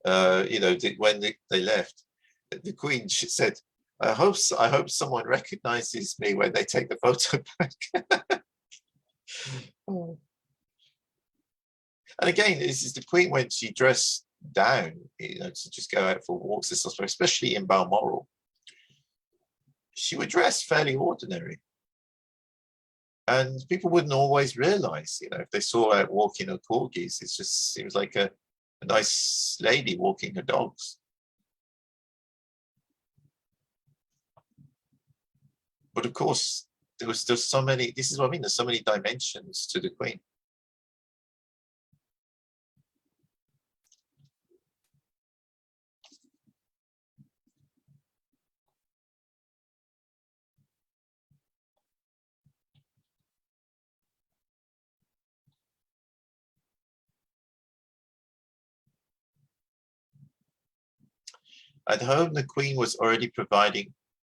you know, when they left, the Queen said, I hope someone recognizes me when they take the photo back." And again, this is the Queen when she dressed down, you know, to just go out for walks and stuff, especially in Balmoral. She would dress fairly ordinary. And people wouldn't always realize, you know, if they saw her out walking her corgis, it seems like a nice lady walking her dogs. But of course, there's so many, this is what I mean, there's so many dimensions to the Queen. At home, the Queen was already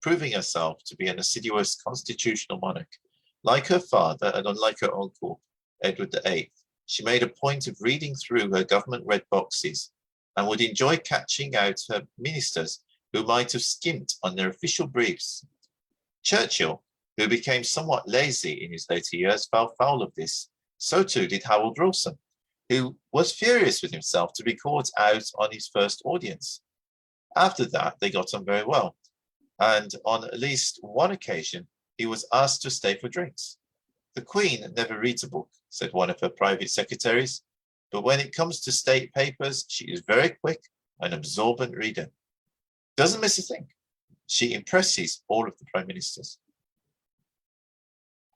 proving herself to be an assiduous constitutional monarch. Like her father, and unlike her uncle, Edward VIII, she made a point of reading through her government red boxes and would enjoy catching out her ministers who might have skimped on their official briefs. Churchill, who became somewhat lazy in his later years, fell foul of this So too did Harold Rawson, who was furious with himself to be caught out on his first audience. After that, they got on very well, and on at least one occasion, he was asked to stay for drinks. The Queen never reads a book, said one of her private secretaries, but when it comes to state papers, she is very quick, an absorbent reader. Doesn't miss a thing. She impresses all of the prime ministers.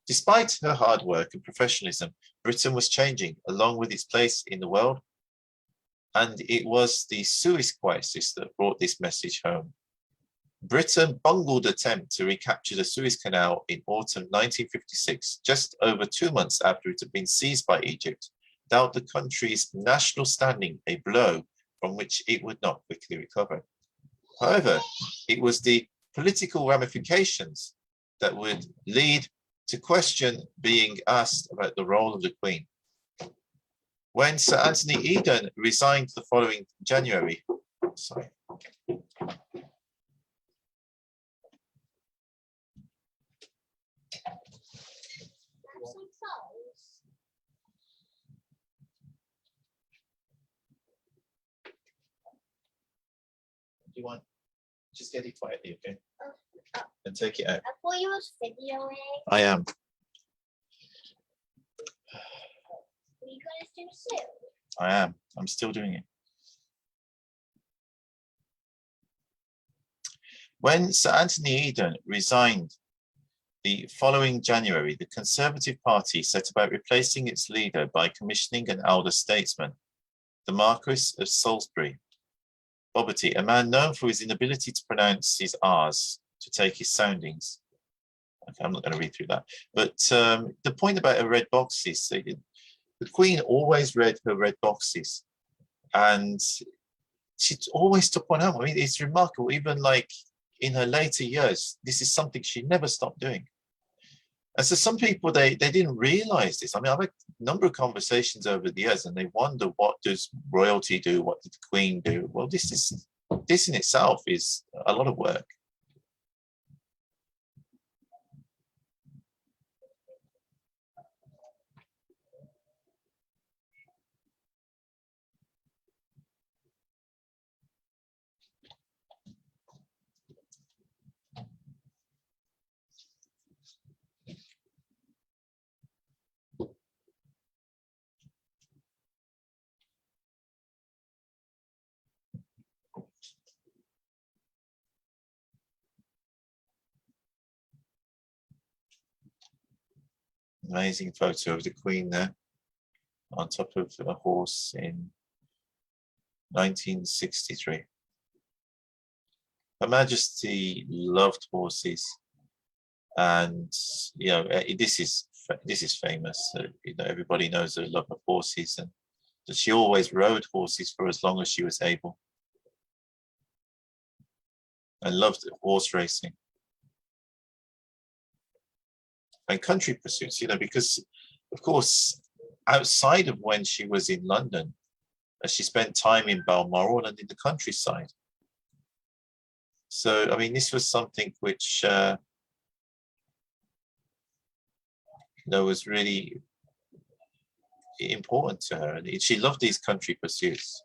Despite her hard work and professionalism, Britain was changing along with its place in the world, and it was the Suez Crisis that brought this message home. Britain bungled attempt to recapture the Suez Canal in autumn 1956, just over 2 months after it had been seized by Egypt, dealt the country's national standing a blow from which it would not quickly recover. However, it was the political ramifications that would lead to question being asked about the role of the Queen. When Sir Anthony Eden resigned the following January, do you want just get it quietly, okay? And take it out. I thought you was videoing. I am. Are you gonna do soon? I am. I'm still doing it. When Sir Anthony Eden resigned the following January, the Conservative Party set about replacing its leader by commissioning an elder statesman, the Marquis of Salisbury, Bobbety, a man known for his inability to pronounce his R's, to take his soundings. Okay, I'm not going to read through that. But the point about her red boxes, the Queen always read her red boxes, and she always took one home. I mean, it's remarkable. Even like in her later years, this is something she never stopped doing. And so some people, they didn't realize this. I mean, I've had a number of conversations over the years, and they wonder, what does royalty do? What did the Queen do? Well, this in itself is a lot of work. Amazing photo of the Queen there on top of a horse in 1963. Her Majesty loved horses, and you know, this is famous. You know, everybody knows her love of horses, and that she always rode horses for as long as she was able, and loved horse racing and country pursuits, you know, because of course, outside of when she was in London, she spent time in Balmoral and in the countryside. So, I mean, this was something which, you know, was really important to her. And she loved these country pursuits.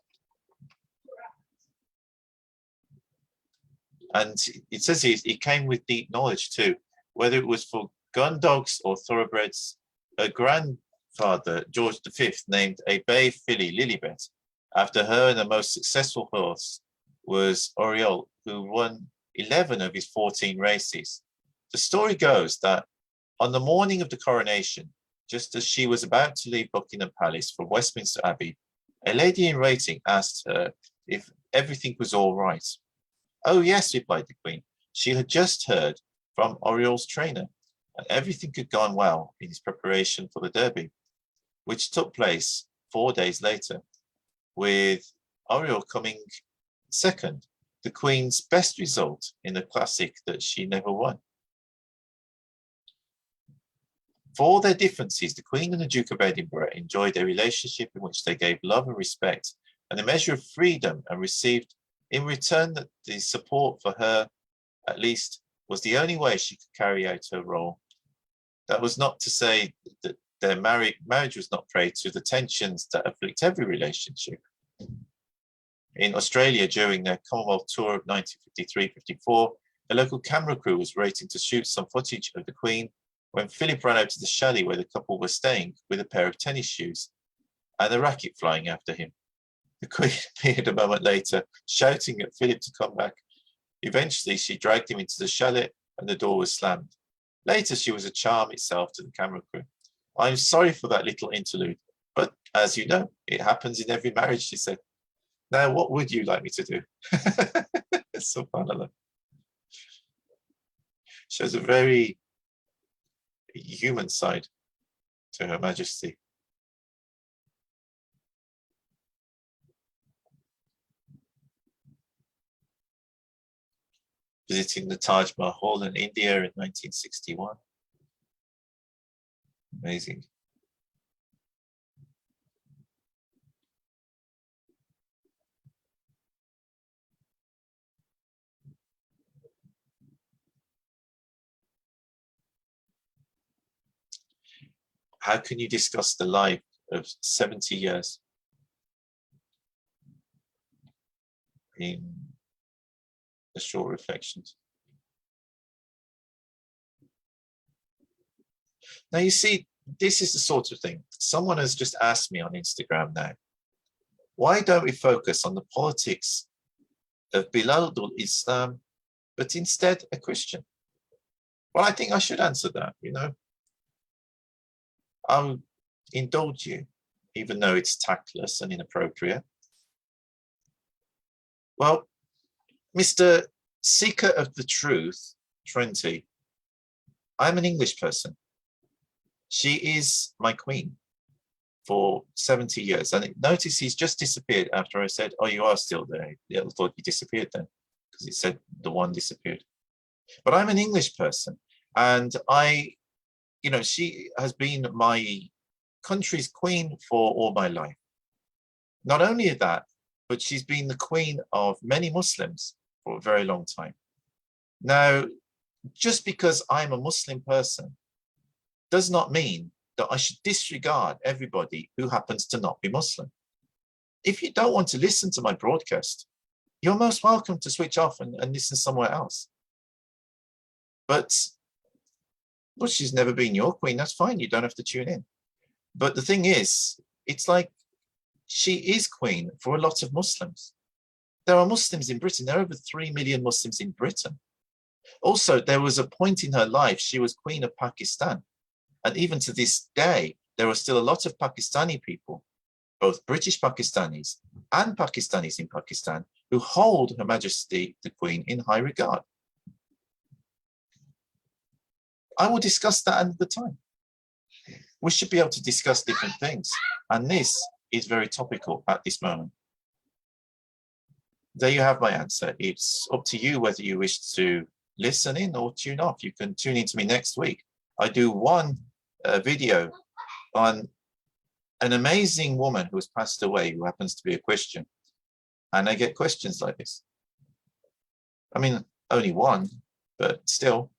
And it says it came with deep knowledge too, whether it was for gun dogs or thoroughbreds. Her grandfather, George V, named a bay filly Lilibet after her, and the most successful horse was Oriole, who won 11 of his 14 races. The story goes that on the morning of the coronation, just as she was about to leave Buckingham Palace for Westminster Abbey, a lady in waiting asked her if everything was all right. Oh yes, replied the Queen. She had just heard from Oriole's trainer, and everything had gone well in his preparation for the Derby, which took place 4 days later, with Oriole coming second, the Queen's best result in a classic that she never won. For all their differences, the Queen and the Duke of Edinburgh enjoyed a relationship in which they gave love and respect and a measure of freedom, and received in return that the support for her, at least, was the only way she could carry out her role. That was not to say that their marriage was not prey to the tensions that afflict every relationship. In Australia, during their Commonwealth tour of 1953-54, a local camera crew was waiting to shoot some footage of the Queen when Philip ran out to the chalet where the couple were staying with a pair of tennis shoes and a racket flying after him. The Queen appeared a moment later, shouting at Philip to come back. Eventually, she dragged him into the chalet and the door was slammed. Later, she was a charm itself to the camera crew. I'm sorry for that little interlude, but as you know, it happens in every marriage, she said. Now, what would you like me to do? Subhanallah. Shows a very human side to Her Majesty. Visiting the Taj Mahal in India in 1961. Amazing. How can you discuss the life of 70 years in the short reflections? Now, you see, this is the sort of thing. Someone has just asked me on Instagram now, why don't we focus on the politics of Biladul Islam, but instead a Christian? Well, I think I should answer that, you know. I'll indulge you, even though it's tactless and inappropriate. Well, Mr. Seeker of the Truth, Trinity, I'm an English person. She is my queen for 70 years. And notice he's just disappeared after I said, oh, you are still there. Yeah, I thought you disappeared then, because it said the one disappeared. But I'm an English person, and she has been my country's queen for all my life. Not only that, but she's been the queen of many Muslims for a very long time. Now, just because I'm a Muslim person does not mean that I should disregard everybody who happens to not be Muslim. If you don't want to listen to my broadcast, you're most welcome to switch off and listen somewhere else. But, well, she's never been your queen. That's fine. You don't have to tune in. But the thing is, it's like she is queen for a lot of Muslims. There are Muslims in Britain. There are over 3 million Muslims in Britain. Also, there was a point in her life, she was queen of Pakistan. And even to this day, there are still a lot of Pakistani people, both British Pakistanis and Pakistanis in Pakistan, who hold Her Majesty the Queen in high regard. I will discuss that another time. We should be able to discuss different things. And this is very topical at this moment. There you have my answer. It's up to you whether you wish to listen in or tune off. You can tune in to me next week. I do one video on an amazing woman who has passed away, who happens to be a Christian. And I get questions like this. I mean, only one, but still.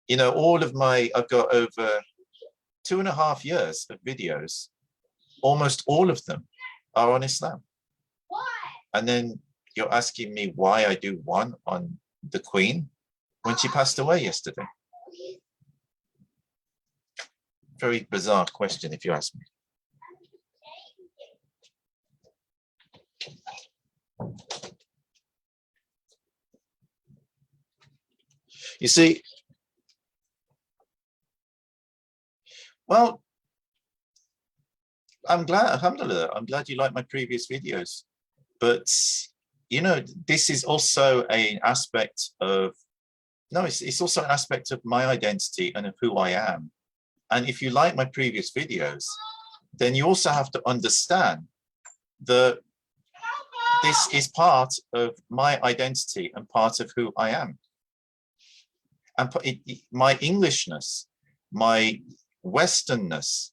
You know, I've got over 2.5 years of videos. Almost all of them are on Islam. Why? And then you're asking me why I do one on the Queen when she passed away yesterday. Very bizarre question, if you ask me. You see, well, I'm glad, alhamdulillah, I'm glad you like my previous videos. But, you know, this is also an aspect of, it's also an aspect of my identity and of who I am. And if you like my previous videos, then you also have to understand that this is part of my identity and part of who I am. And my Englishness, my Westernness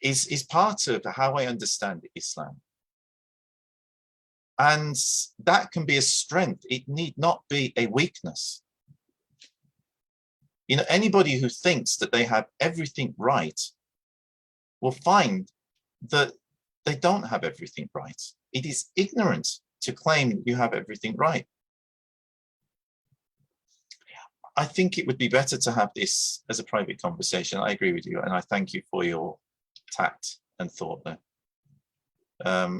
is part of how I understand Islam. And that can be a strength. It need not be a weakness. You know, anybody who thinks that they have everything right will find that they don't have everything right. It is ignorant to claim you have everything right. I think it would be better to have this as a private conversation. I agree with you, and I thank you for your tact and thought there.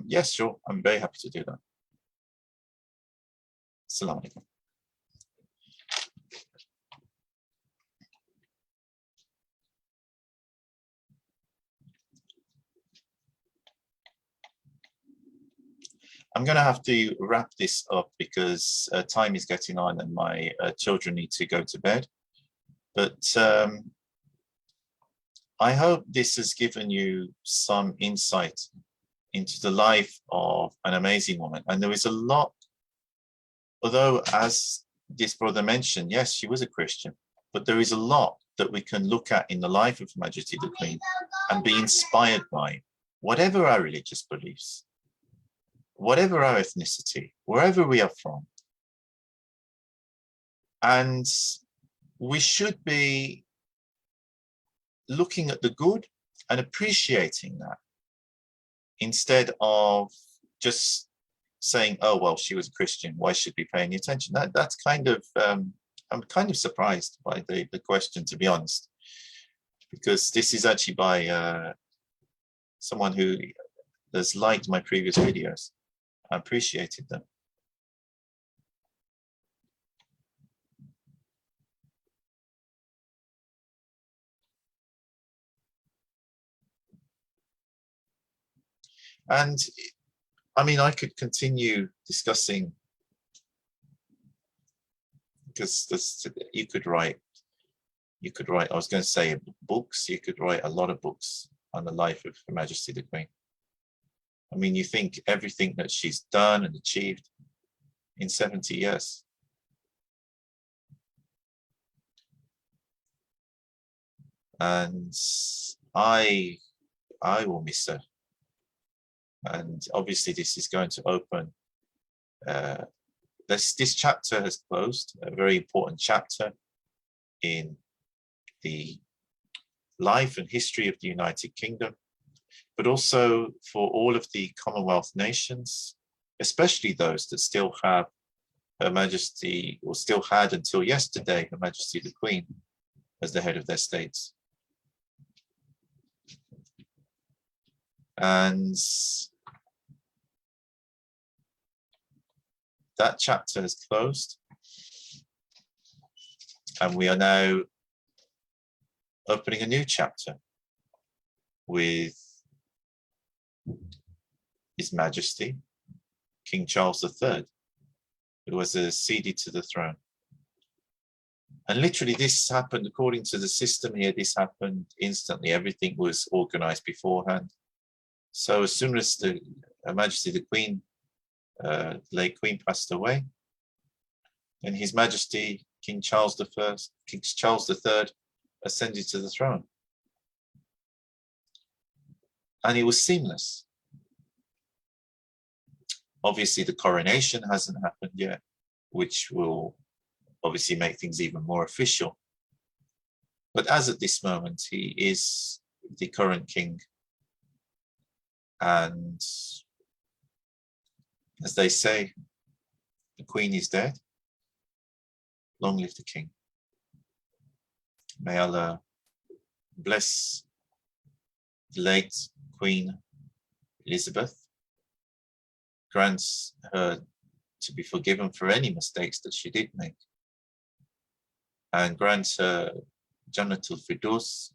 Yes, sure, I'm very happy to do that. Salam alaikum. I'm going to have to wrap this up because time is getting on and my children need to go to bed. But I hope this has given you some insight into the life of an amazing woman. And there is a lot, although as this brother mentioned, yes, she was a Christian, but there is a lot that we can look at in the life of Her Majesty the Queen and be inspired by, whatever our religious beliefs, whatever our ethnicity, wherever we are from. And we should be looking at the good and appreciating that instead of just saying, oh, well, she was a Christian, why should we pay any attention? That's kind of, I'm kind of surprised by the question, to be honest, because this is actually by someone who has liked my previous videos. I appreciated them. And I mean, I could continue discussing, because you could write, I was going to say books, you could write a lot of books on the life of Her Majesty the Queen. I mean, you think everything that she's done and achieved in 70 years. And I will miss her. And obviously this is going to open, this chapter has closed, a very important chapter in the life and history of the United Kingdom, but also for all of the Commonwealth nations, especially those that still have Her Majesty, or still had until yesterday, Her Majesty the Queen as the head of their states. And that chapter is closed. And we are now opening a new chapter with His Majesty, King Charles III, who was acceded to the throne. And literally this happened, according to the system here, this happened instantly. Everything was organized beforehand. So as soon as Her Majesty the Queen, late Queen, passed away, and His Majesty King Charles III ascended to the throne. And it was seamless. Obviously the coronation hasn't happened yet, which will obviously make things even more official. But as at this moment, he is the current king. And as they say, the Queen is dead. Long live the King. May Allah bless the late Queen Elizabeth, grants her to be forgiven for any mistakes that she did make, and grants her Jannatul Firdaus,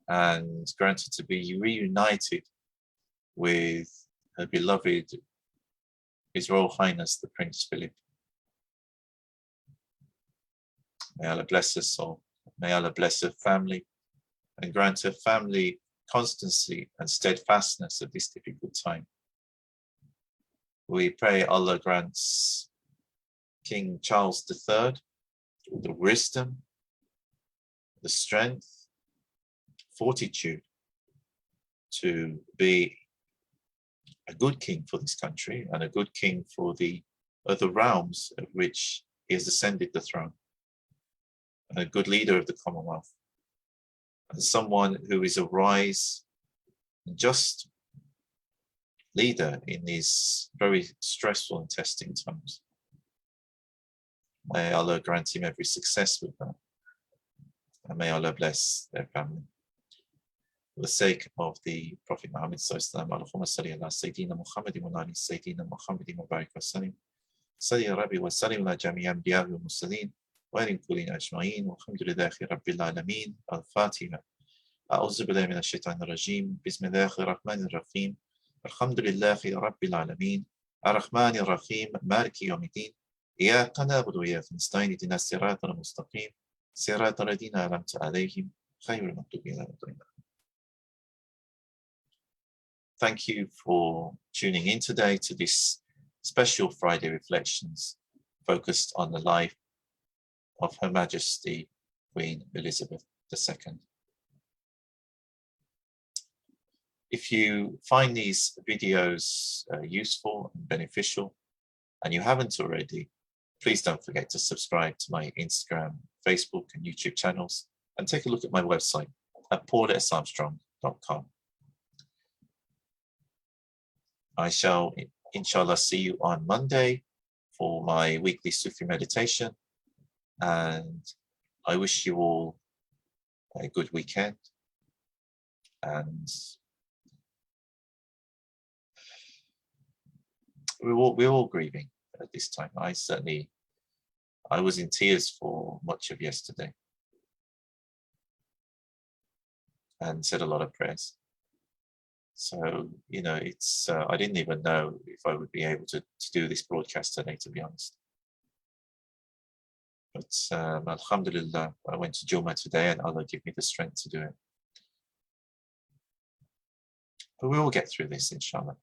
and grants her to be reunited with her beloved His Royal Highness the Prince Philip. May Allah bless her soul. May Allah bless her family and grant her family constancy and steadfastness at this difficult time. We pray Allah grants King Charles III the wisdom, the strength, fortitude to be a good king for this country and a good king for the other realms of which he has ascended the throne. a good leader of the Commonwealth, and someone who is a wise and just leader in these very stressful and testing times. May Allah grant him every success with that, and may Allah bless their family. For the sake of the Prophet Muhammad sallallahu alaihi wasallam, Sayyidina Muhammad wa ali Sayyidina Muhammad wa barik wa sallim. Salli Rabbi wa sallim ala jami' anbiya wal mursalin wa ala kulli ajma'in walhamdulillahi rabbil alamin. Al-Fatiha. A'udhu billahi minash shaitanir rajim. Bismillahir rahmanir rahim. Alhamdulillahi rabbil alamin. Ar-Rahmanir Rahim. Maliki yawmiddin. إياك نعبد وإياك نستعين اهدنا الصراط المستقيم صراط الذين أنعمت عليهم غير المغضوب عليهم. Thank you for tuning in today to this special Friday Reflections focused on the life of Her Majesty Queen Elizabeth II. If you find these videos useful and beneficial, and you haven't already, please don't forget to subscribe to my Instagram, Facebook, and YouTube channels, and take a look at my website at paularmstrong.com. I shall, inshallah, see you on Monday for my weekly Sufi meditation, and I wish you all a good weekend, and we're all grieving at this time. I was in tears for much of yesterday and said a lot of prayers. So, you know, it's I didn't even know if I would be able to do this broadcast today, to be honest. But alhamdulillah, I went to Jummah today and Allah gave me the strength to do it. But we will get through this, inshallah.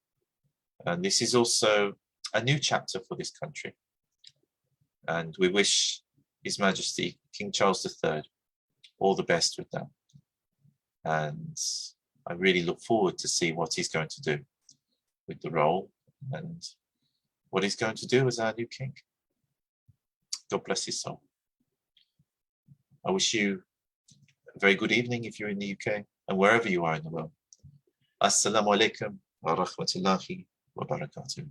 And this is also a new chapter for this country. And we wish His Majesty King Charles III all the best with that. And I really look forward to see what he's going to do with the role and what he's going to do as our new king. God bless his soul. I wish you a very good evening if you're in the UK and wherever you are in the world. Assalamu alaikum wa rahmatullahi wa barakatuh.